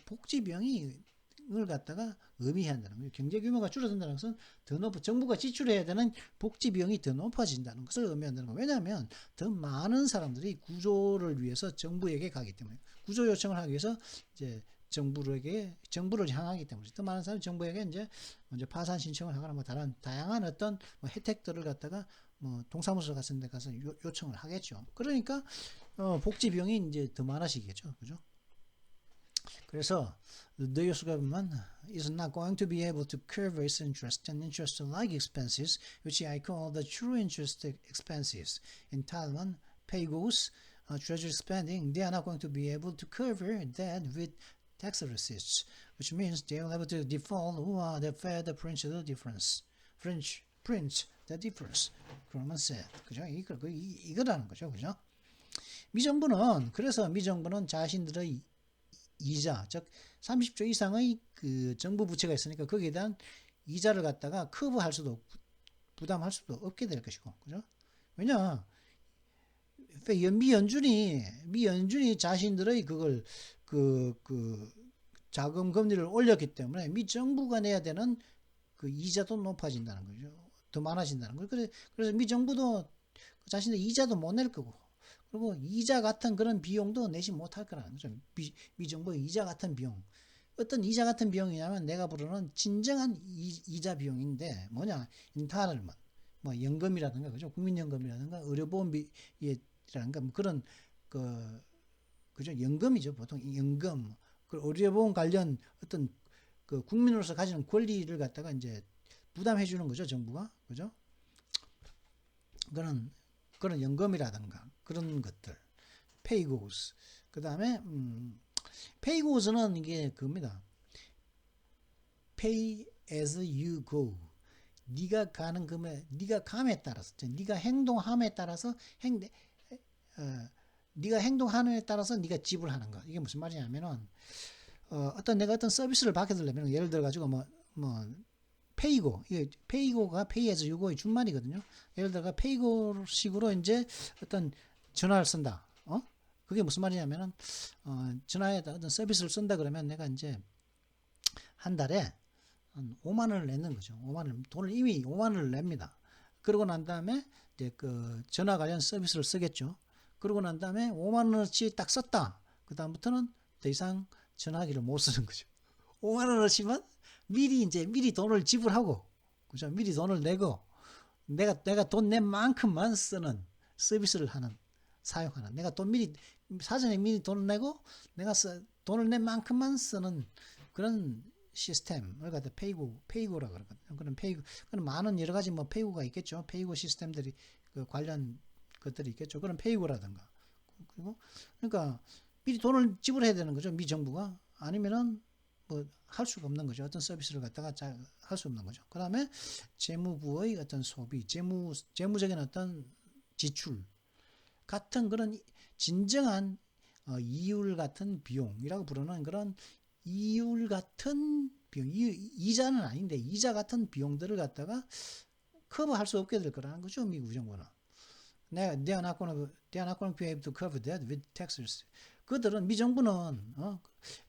복지비용을 갖다가 의미한다는 거예요. 경제 규모가 줄어든다는 것은 더 높은 정부가 지출해야 되는 복지 비용이 더 높아진다는 것을 의미한다는 거예요. 왜냐하면 더 많은 사람들이 구조를 위해서 정부에게 가기 때문에 구조 요청을 하기 위해서 이제 정부를 향하기 때문에 더 많은 사람이 정부에게 이제 먼저 파산 신청을 하거나 뭐 다양한 어떤 뭐 혜택들을 갖다가 뭐 동사무소 같은 데 가서 요청을 하겠죠. 그러니까 복지 비용이 이제 더 많아지겠죠. 그죠? 그래서 the US government is not going to be able to curb its interest and interest-like expenses, which I call the true interest expenses. In Taiwan, PAYGO's treasury spending, they are not going to be able to cover that with tax receipts, which means they will have to default or the Fed print the difference. Print the difference. 그러면 said. 그죠? 이거라는 거죠. 그죠? 그래서 미정부는 자신들의 이자, 즉 30조 이상의 그 정부 부채가 있으니까 거기에 대한 이자를 갖다가 커버할 수도 부담할 수도 없게 될 것이고, 그죠? 왜냐, 미연준이 자신들의 그걸 그 자금 금리를 올렸기 때문에 미 정부가 내야 되는 그 이자도 높아진다는 거죠. 더 많아진다는 거죠. 그래서 미 정부도 자신들 이자도 못 낼 거고. 그리고 이자 같은 그런 비용도 내지 못할 거라는 거죠. 미정부의 이자 같은 비용. 어떤 이자 같은 비용이냐면 내가 부르는 진정한 이자 비용인데 뭐냐? 인타널먼, 뭐 연금이라든가 그죠? 국민연금이라든가 의료보험비라든가 뭐 그런 그죠? 연금이죠. 보통 연금, 그 의료보험 관련 어떤 그 국민으로서 가지는 권리를 갖다가 이제 부담해 주는 거죠, 정부가. 그죠? 그런 연금이라든가 그런 것들, 페이고스. 그 다음에 페이고스는 이게 그겁니다. Pay as you go. 네가 가는 네가 감에 따라서, 네가 행동함에 따라서 네가 행동하는 에 따라서 네가 지불하는 거. 이게 무슨 말이냐면은 내가 어떤 서비스를 받게 되려면 예를 들어 가지고 뭐 페이고, 이게 페이고가 페이 에즈 유고의 준말이거든요. 예를 들어 페이고식으로 이제 어떤 전화를 쓴다. 그게 무슨 말이냐면은 전화에다 어떤 서비스를 쓴다 그러면 내가 이제 한 달에 한 5만 원을 내는 거죠. 돈을 이미 5만 원을 냅니다. 그러고 난 다음에 이제 그 전화 관련 서비스를 쓰겠죠. 그러고 난 다음에 5만 원어치 딱 썼다. 그 다음부터는 더 이상 전화기를 못 쓰는 거죠. 5만 원어치만 미리 돈을 지불하고, 그죠? 미리 돈을 내고, 내가 돈 낸 만큼만 쓰는 서비스를 사용하는, 내가 사전에 미리 돈을 내고, 내가 돈을 낸 만큼만 쓰는 그런 시스템을 갖다 페이고라고 그러거든요. 그런 많은 여러 가지 뭐 페이고가 있겠죠. 페이고 시스템들이 그 관련 것들이 있겠죠. 그런 페이고라든가. 그러니까 미리 돈을 지불해야 되는 거죠. 미 정부가. 아니면은 뭐 할 수가 없는 거죠. 어떤 서비스를 갖다가 할 수 없는 거죠. 그 다음에 재무부의 어떤 소비, 재무적인 어떤 지출 같은 그런 진정한 이율 같은 비용이라고 부르는 그런 이율 같은 비용, 이자는 아닌데 이자 같은 비용들을 갖다가 커버할 수 없게 될 거라는 거죠. 미국 정부는. They are not going to be able to cover that with taxes. 그들은 미 정부는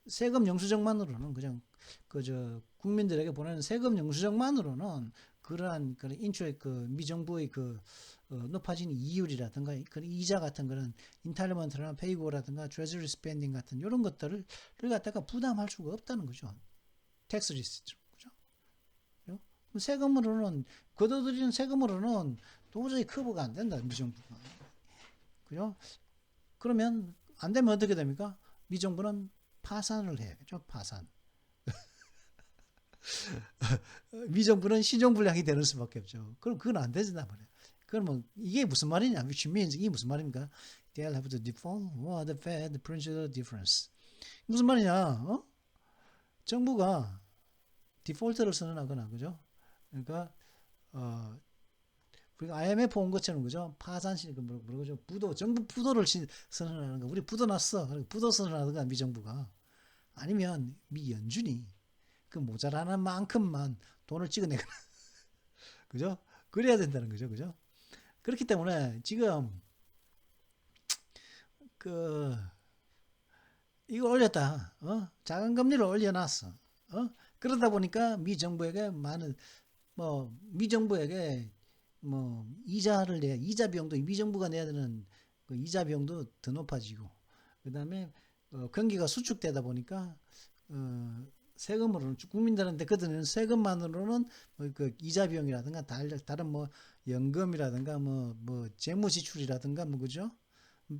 세금 영수증만으로는 그냥 국민들에게 보내는 세금 영수증만으로는 그러한 인초의 미 정부의 높아진 이율이라든가 그런 이자 같은 그런 인탈먼트나 페이고라든가 트레저리 스펜딩 같은 이런 것들을 갖다가 부담할 수가 없다는 거죠. 텍스 리시트. 그죠? 세금으로는 걷어들이는 세금으로는 도저히 커버가 안 된다. 미정부가. 그죠? 그러면 안 되면 어떻게 됩니까? 미정부는 파산을 해야죠. 파산. 미정부는 신용불량이 되는 수밖에 없죠. 그럼 그건 안 되진단 말이에요. 그러면 이게 무슨 말이냐? which means 이게 무슨 말입니까? They'll have to default or the Fed principal difference. 무슨 말이냐? 정부가 디폴트를 선언하거나 그죠? 그러니까 우리가 IMF 온 것처럼 그죠? 파산시 뭐죠? 부도 정부 부도를 선언하는 거. 우리 부도 났어. 부도 선언하든가 미정부가 아니면 미 연준이 그 모자라는 만큼만 돈을 찍어내거나 그죠? 그래야 된다는 거죠. 그죠? 그렇기 때문에 지금 이거 올렸다. 작은 금리를 올려놨어. 그러다 보니까 미정부에게 이자를 이자 비용도 미정부가 내야 되는 그 이자 비용도 더 높아지고, 그 다음에 경기가 수축되다 보니까 세금으로는 국민들한테 걷어내는 세금만으로는 그 이자 비용이라든가 다른 연금이라든가 재무 지출이라든가 그죠?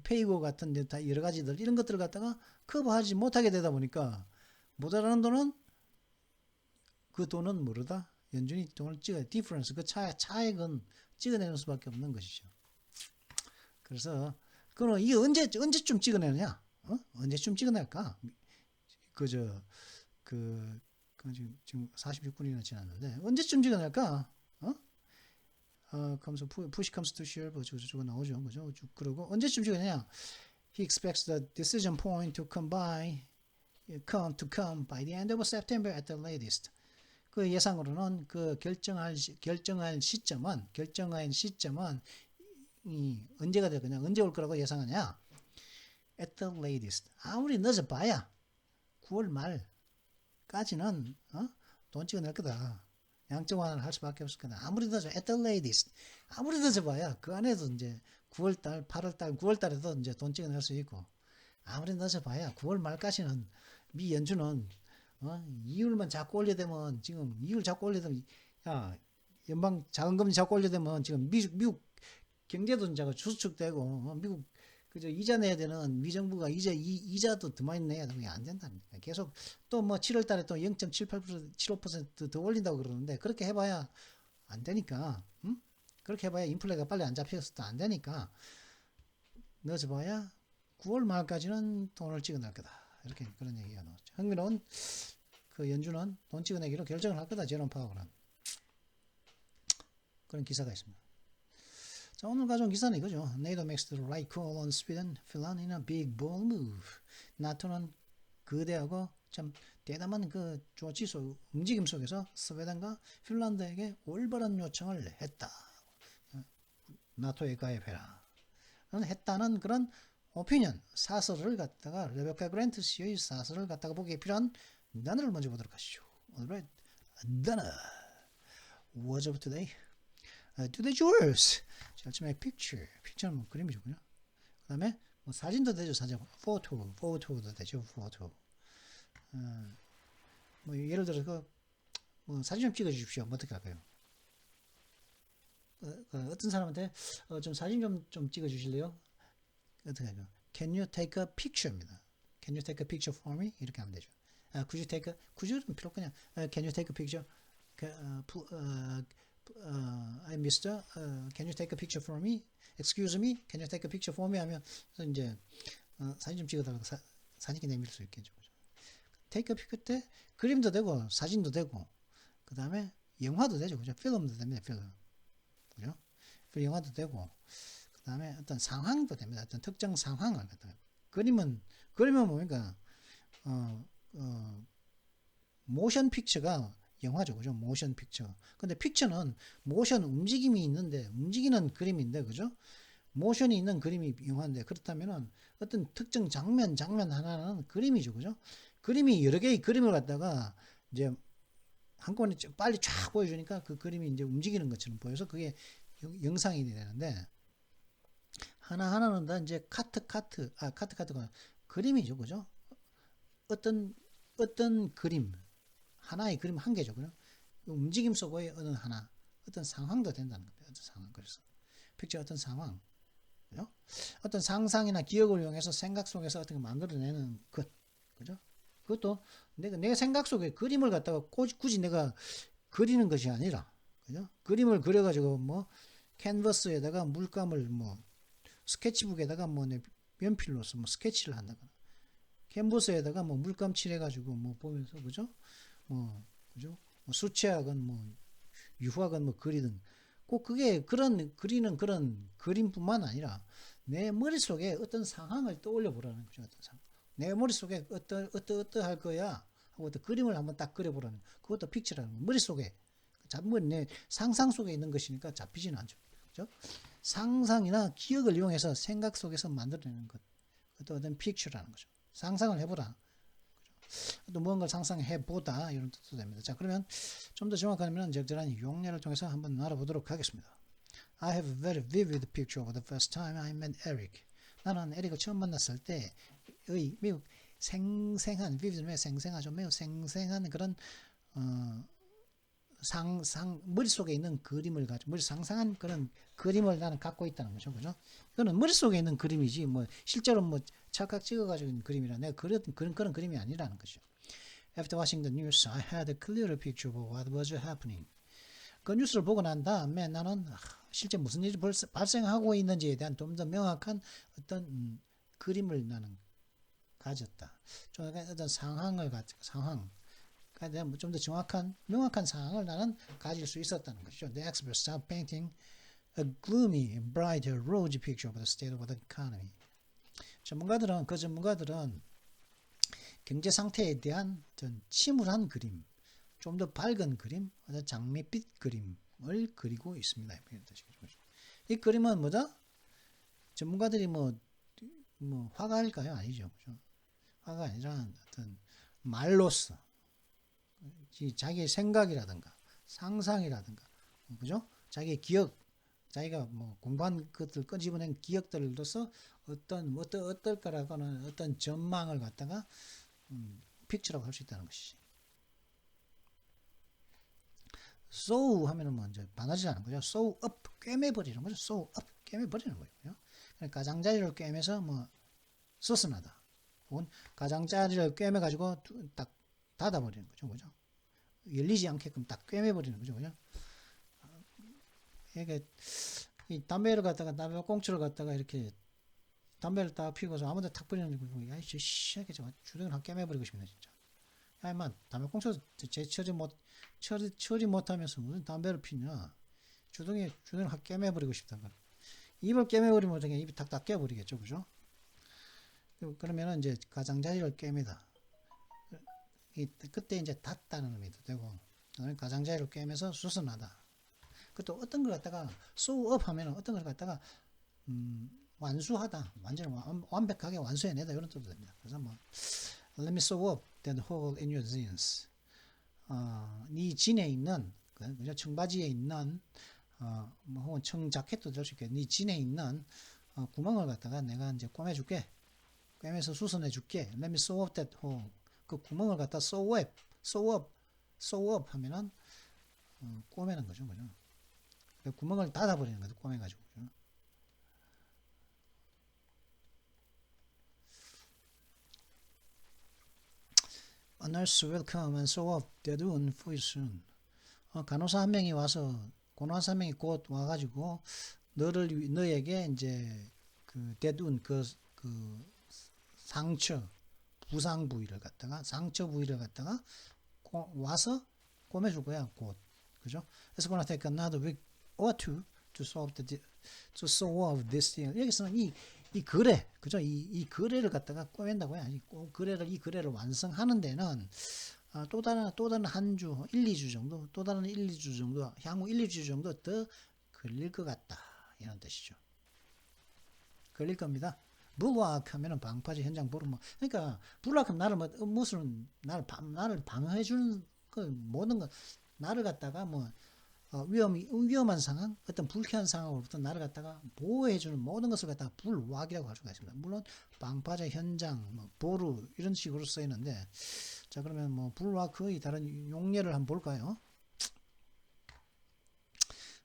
페이고 같은 여러 가지들 이런 것들을 갖다가 커버하지 못하게 되다 보니까 모자라는 돈은 그 돈은 모르다 연준이 돈을 디퍼런스 그 차액은 찍어내는 수밖에 없는 것이죠. 그래서 그럼 이게 언제쯤 찍어내느냐? 언제쯤 찍어낼까? 지금 46분이나 지났는데 언제쯤 찍어낼까? push comes to shove 저거 나오죠, 그죠? 그러고 언제쯤 찍어내냐? He expects the decision point to come by the end of September at the latest. 그 예상으로는 그 결정할 시점은 언제가 될 거냐? 언제 올 거라고 예상하냐? At the latest. 아무리 늦어봐야 9월 말까지는 돈 찍어낼 거다. 양적 완화를 할 수밖에 없을 거다. 아무리 늦어 at the latest. 아무리 늦어봐야 그 안에도 이제 9월달, 8월달, 9월달에도 이제 돈 찍어낼 수 있고, 아무리 늦어봐야 9월 말까지는 미 연준은 이율만 자꾸 올려대면 지금 이율 자꾸 올려대면 연방 자금금리 자꾸 올려대면 지금 미국 경제도 이제 수축되고 미국 그저 이자 내야 되는 미정부가 이자도 더 많이 내야 되는 게 안 된다니까. 계속 또 7월 달에 또 0.78% 75% 더 올린다고 그러는데 그렇게 해봐야 안 되니까. 그렇게 해봐야 인플레가 빨리 안 잡혀서도 안 되니까 늦어봐야 9월 말까지는 돈을 찍어낼 거다. 이렇게 그런 얘기가 나왔죠. 흥미로운 그 연준은 돈 찍어내기로 결정을 할 거다. 제롬 파월은. 그런 기사가 있습니다. 자, 오늘 가져온 기사는 이거죠. NATO makes the right call on Sweden, Finland in a big bold move. 나토는 거대하고 참 대담한 그 움직임 속에서 스웨덴과 핀란드에게 올바른 요청을 했다. 나토에 가입해라. 했다는 그런 오피니언, 사설을 갖다가 레베카 그랜트 씨의 사설을 갖다가 보기에 필요한 단어를 먼저 보도록 하시죠. Alright, 단어. What's up today? To the jewels. 제일 처음에 picture는 그림이죠군요. 그 다음에 사진도 되죠. 사진, photo도 되죠. photo. 예를 들어서 사진 좀 찍어 주십시오. 어떻게 할까요? 어떤 사람한테 좀 사진 좀 찍어 주실래요? 어떻게 할까요? Can you take a picture입니다. Can you take a picture for me? 이렇게 하면 되죠. Could you take a, could는 필요 그냥 Can you take a picture? Mister, can you take a picture for me? Excuse me, can you take a picture for me? 하면 이제 사진 좀 찍어달라고 사진기 내밀 수 있겠죠. Take a picture 때 그림도 되고 사진도 되고 그 다음에 영화도 되죠, 그죠? 필름도 됩니다, 필름, 그죠? 영화도 되고 그 다음에 어떤 상황도 됩니다. 어떤 특정 상황을 갖다가 그림은 뭡니까? 모션 픽처가 영화죠, 그죠? 모션 픽처. 근데 픽처는 모션 움직임이 있는데 움직이는 그림인데, 그죠? 모션이 있는 그림이 영화인데 그렇다면은 어떤 특정 장면 하나는 그림이죠, 그죠? 그림이 여러 개의 그림을 갖다가 이제 한꺼번에 빨리 쫙 보여주니까 그 그림이 이제 움직이는 것처럼 보여서 그게 영상이 되는데 하나하나는 다 이제 카트가 그림이죠, 그죠? 어떤 그림, 하나의 그림 한 개죠, 그죠? 움직임 속의 어떤 상황도 된다는 겁니다. 어떤 상황, 그래서 픽처 어떤 상황, 그죠? 어떤 상상이나 기억을 이용해서 생각 속에서 어떻게 만들어내는 것, 그죠? 그것도 내가 생각 속에 그림을 갖다가 굳이 내가 그리는 것이 아니라, 그죠? 그림을 그려가지고 뭐 캔버스에다가 물감을 뭐 스케치북에다가 뭐 연필로서 뭐 스케치를 한다거나 캔버스에다가 뭐 물감 칠해가지고 뭐 보면서 그죠? 뭐 그죠? 뭐 수채학은 뭐 유화학은 뭐 그리든 꼭 그게 그리는 그런 그림뿐만 아니라 내 머릿속에 어떤 상황을 떠올려 보라는 거죠. 어떤 상황. 내 머릿속에 어떠할 거야 하고 어떤 그림을 한번 딱 그려보라는 그것도 픽처라는 거. 머릿속에 내 상상 속에 있는 것이니까 잡히지는 않죠. 그죠? 상상이나 기억을 이용해서 생각 속에서 만들어내는 것. 그것도 어떤 픽처라는 거죠. 상상을 해보라. 또 무언가를 상상해보다 이런 뜻도 됩니다. 자, 그러면 좀 더 정확하면 적절한 용례를 통해서 한번 알아보도록 하겠습니다. I have a very vivid picture of the first time I met Eric. 나는 에릭을 처음 만났을 때의 매우 생생한, vivid는 생생하죠. 매우 생생한 그런 머릿속에 있는 그림을 가지고 머리 상상한 그런 그림을 나는 갖고 있다는 거죠. 그죠? 이거는 머릿속에 있는 그림이지 뭐 실제로 뭐 착각 찍어가지고 있는 그림이라 내가 그렸던 그런 그림이 아니라는 거죠. After watching the news, I had a clearer picture of what was happening. 그 뉴스를 보고 난 다음에 나는 실제 무슨 일이 발생하고 있는지에 대한 좀 더 명확한 어떤 그림을 나는 가졌다. 좀 어떤 상황을 가지고 상황 좀 더 정확한 명확한 상황을 나는 가질 수 있었다는 것이죠. The experts started painting a gloomy, bright, rosy picture of the state of the economy. 전문가들은 경제 상태에 대한 좀 침울한 그림, 좀 더 밝은 그림, 장밋빛 그림을 그리고 있습니다. 이 그림은 뭐다? 전문가들이 뭐 화가일까요? 아니죠. 그죠? 화가 아니라 어떤 말로써 자기의 생각이라든가 상상이라든가 그죠? 자기의 기억, 자기가 뭐 공부한 것들 끄집어낸 기억들로서 어떨까라고는 어떤 전망을 갖다가 픽처라고 할 수 있다는 것이지. so 하면은 뭐 이제 반하지 않은 거죠. so up 꿰매버리는 거죠. so up 꿰매버리는 거예요. 그러니까 가장자리를 꿰매서 뭐 서슴하다. 혹은 가장자리를 꿰매가지고 딱 닫아버리는 거죠. 그죠? 열리지 않게끔 딱 꿰매버리는 거죠. 그죠? 이게 이 담배를 꽁초를 갖다가 이렇게 담배를 딱 피우고서 아무데나 탁 버리는 거, 야, 저 씨하게 주둥이를 한 깨매버리고 싶네, 진짜. 야, 임마, 담배 꽁초 처리 못하면서 무슨 담배를 피냐? 주둥이를 확 깨매버리고 싶단 말이야. 입을 깨매버리면 그냥 입이 탁 깨버리겠죠, 그죠? 그러면은 이제 가장자리를 깨매다. 그때 이제 닫다는 의미도 되고, 가장자리를 깨매서 수선하다. 그것도 어떤 걸 갖다가 so up 하면은 어떤 걸 갖다가 완수하다, 완전히 완벽하게 완수해내다 이런 뜻도 됩니다. 그래서 뭐 let me sew up that hole in your jeans. 네 진에 있는 그죠? 청바지에 있는 뭐 혹은 청자켓도 될 수 있겠네. 네 진에 있는 구멍을 갖다가 내가 이제 꿰매줄게. 꿰매서 수선해줄게. Let me sew up that hole. 그 구멍을 갖다 sew up 하면은 꿰매는 거죠, 그죠? 구멍을 닫아버리는 거죠, 꿰매가지고. 그죠? A nurse will come and sew up that wound for you soon. 간호사 한 명이 와서 간호사 한 명이 곧 와가지고 너에게 이제 그 that wound 그 상처 부상 부위를 갖다가 상처 부위를 갖다가 와서 꿰매줄 거야 곧. 그죠? It's gonna take another week or two to sew up this thing. 여기서는 이 거래, 그죠? 이 거래를 갖다가 꿰맨다고요. 아니, 이 거래를 완성하는 데는 또 다른 한 주, 1, 2주 정도, 또 다른 1, 2주 정도, 향후 1, 2주 정도 더 걸릴 것 같다. 이런 뜻이죠. 걸릴 겁니다. 불락 하면은 방파제 현장 보름 뭐, 그러니까 불락 하면 나를 방어해 주는 그 모든 거 나를 갖다가 뭐 위험한 상황, 어떤 불쾌한 상황으로부터 나를 갖다가 보호해주는 모든 것을 갖다가 불왁이라고 할 수가 있습니다. 물론 방파제 현장, 뭐 보루 이런 식으로 쓰이는데, 자 그러면 뭐 불왁의 다른 용례를 한번 볼까요?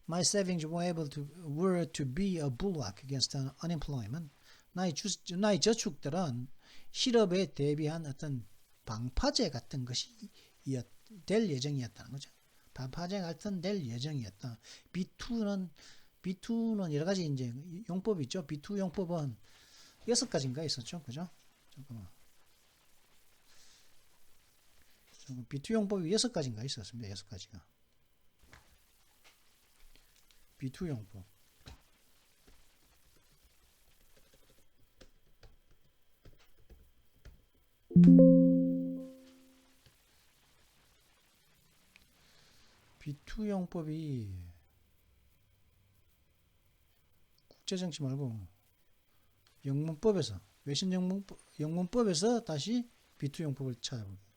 My savings were to be a bulwark against unemployment. 나의 저축들은 실업에 대비한 어떤 방파제 같은 것이 될 예정이었다는 거죠. 방파제 같은 될 예정이었다. B2는 여러 가지 이제 용법이 있죠. B2 용법은 6가지인가 있었죠. 그죠? 잠깐만. B2 용법이 6가지인가 있었습니다. 6가지가. B2 용법. B2 용법이 국제정치 말고 영문법에서 외신 영문법에서 다시 B2 용법을 찾아볼게요.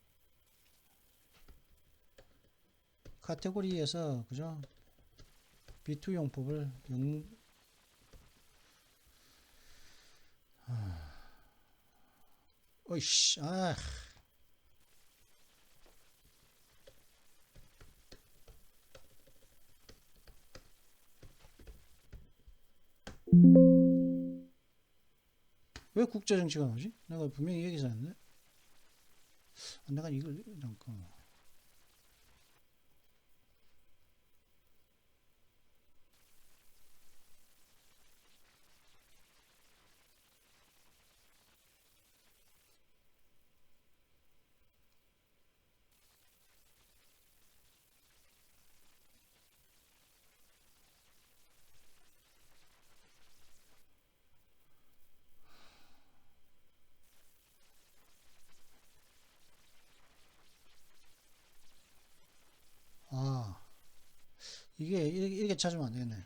카테고리에서 그죠? B2 용법을 어이씨 왜 국제정치가 나오지? 내가 분명히 여기서 했는데 내가 이걸 잠깐 이게 이렇게 찾으면 안 되겠네.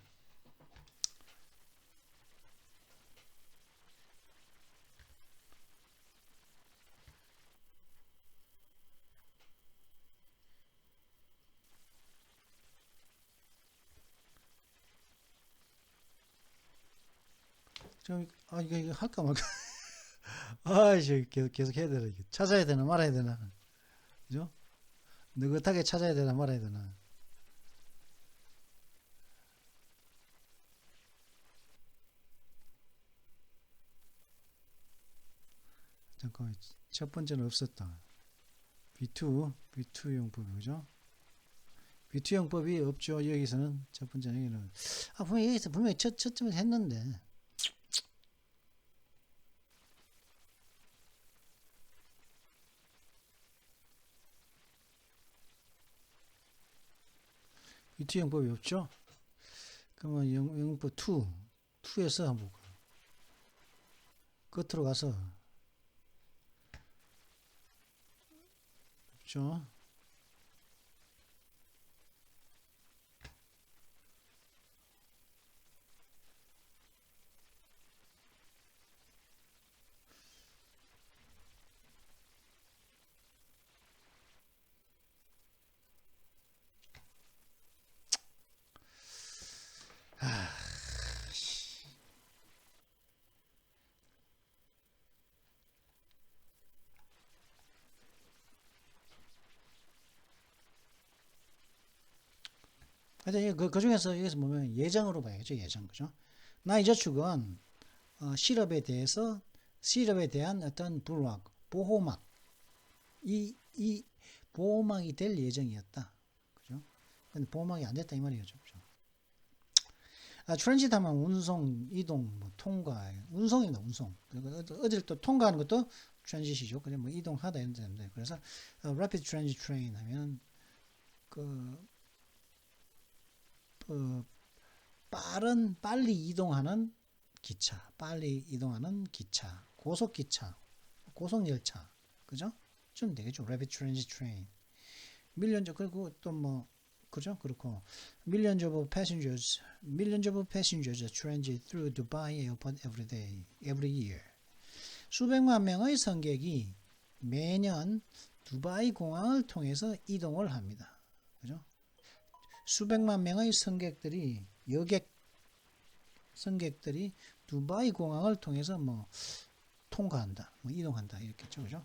이거 할까 말까. 이제 계속 해야 되나. 찾아야 되나 말아야 되나. 그죠? 느긋하게 찾아야 되나 말아야 되나. 잠깐만. 첫 번째는 없었다. B2 용법이 그죠? B2 용법이 없죠. 여기서는 첫 번째 여기는 분명히 여기서 분명히 첫점을 했는데 B2 용법이 없죠. 그러면 용법 2에서 한번 볼까. 끝으로 가서 없죠. 하여튼 그 중에서 여기서 보면 예정으로 봐야죠. 예정 그죠? 나의 저축은 실업에 대한 어떤 불락, 보호막 이 보호막이 될 예정이었다. 그죠? 근데 보호막이 안 됐다 이 말이죠. 그죠? 트랜짓 하면 운송, 이동, 뭐 통과, 운송입니다. 운송. 어딜 또 통과하는 것도 트랜짓이죠. 그냥 뭐 이동하다 이런 데인데 그래서 rapid transit train 하면 빨리 이동하는 기차, 고속기차, 고속열차, 그죠? 좀 되겠죠. rapid transit train. 그리고 또 뭐, 그죠? 그렇고, millions of passengers transit through Dubai airport every year. 수백만 명의 승객이 매년 두바이 공항을 통해서 이동을 합니다. 그죠? 수백만 명의 여객 승객들이 두바이 공항을 통해서 뭐 통과한다, 뭐 이동한다 이렇게죠, 그죠?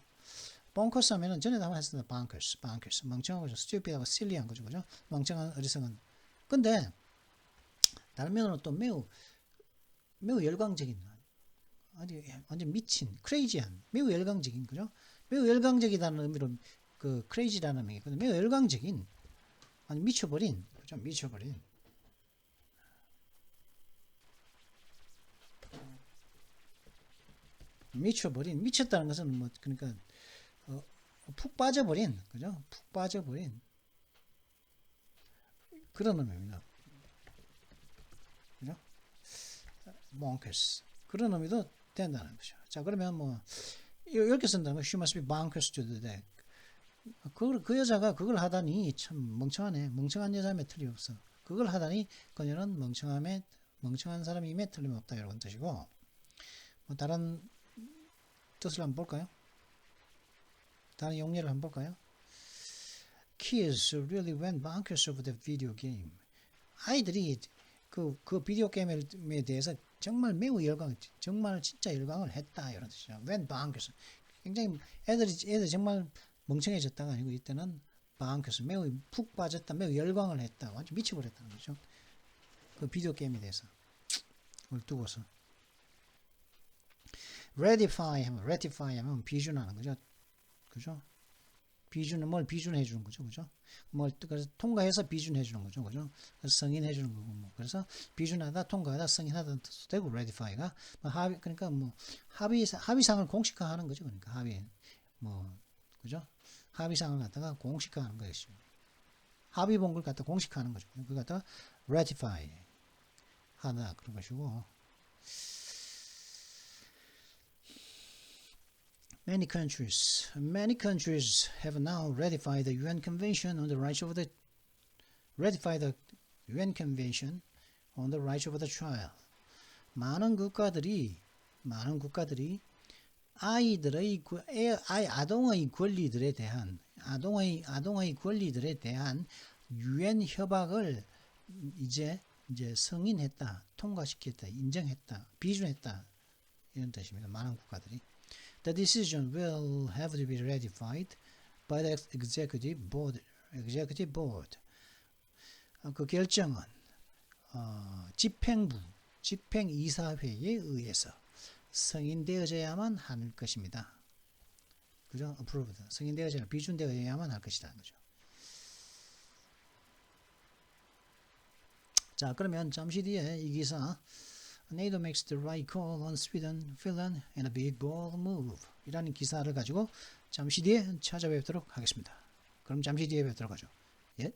벙커스 하면은 전에도 한번 했습니다. 벙커스, 멍청한 거죠. 스튜피드하고 실리한 거죠, 그죠? 멍청한 어리석은. 근데 다른 면으로 또 매우 열광적인, 완전 미친, 크레이지한, 매우 열광적인, 그죠? 매우 열광적이라는 의미로 그 크레이지라는 의미, 매우 열광적인, 아니 미쳐버린, 그죠? 미쳤다는 것은 뭐 그러니까 푹 빠져버린, 그죠? 푹 빠져버린 그런 의미입니다. 그죠? bonkers 그런 의미도 된다는 거죠. 자, 그러면 뭐 이렇게 쓴다면 she must be bonkers to do that. 그 여자가 그걸 하다니 참 멍청하네. 멍청한 여자임에 틀림없어. 그걸 하다니 그녀는 멍청한 사람임에 틀림없다, 이런 뜻이고, 뭐 다른 뜻을 한번 볼까요? 다른 용례를 한번 볼까요? Kids really went bonkers over the video game. 아이들이 그 비디오 게임에 대해서 정말 정말 진짜 열광을 했다, 이런 뜻이죠. went bonkers. 굉장히 애들이 정말 멍청해졌다가 아니고 이때는 bonkers, 매우 푹 빠졌다, 매우 열광을 했다, 완전 미쳐버렸다는 거죠. 그 비디오 게임에 대해서 두고서. ratify 하면 비준하는 거죠. 그죠? 비준은 뭘 비준해 주는 거죠. 그죠? 그래서 통과해서 비준해 주는 거죠. 그죠? 그래서 승인해 주는 거고, 뭐. 그래서 비준하다, 통과하다, 승인하다 뜻도 되고, ratify가 그러니까 뭐 합의상을 공식화하는 거죠. 그러니까 그죠? 합의상을 갖다가 공식화하는 것이죠. 합의 본 걸 갖다 공식화하는 거죠. 그걸 갖다가 ratify 하다, 그런 것이고. Many countries have now ratified the UN Convention on the Rights of the Child. 많은 국가들이 아동의 권리들에 대한 UN 협약을 이제 승인했다, 통과시켰다, 인정했다, 비준했다, 이런 뜻입니다. 많은 국가들이. The decision will have to be ratified by the executive board. 그 결정은 집행이사회에 의해서 승인되어져야만 할 것입니다. 그죠? approved. 승인되어져야, 비준되어야만 할 것이라는 거죠. 자, 그러면 잠시 뒤에 이 기사 NATO makes the right call on Sweden, Finland in a big bold move 이라는 기사를 가지고 잠시 뒤에 찾아뵙도록 하겠습니다. 그럼 잠시 뒤에 뵙도록 하죠. 예?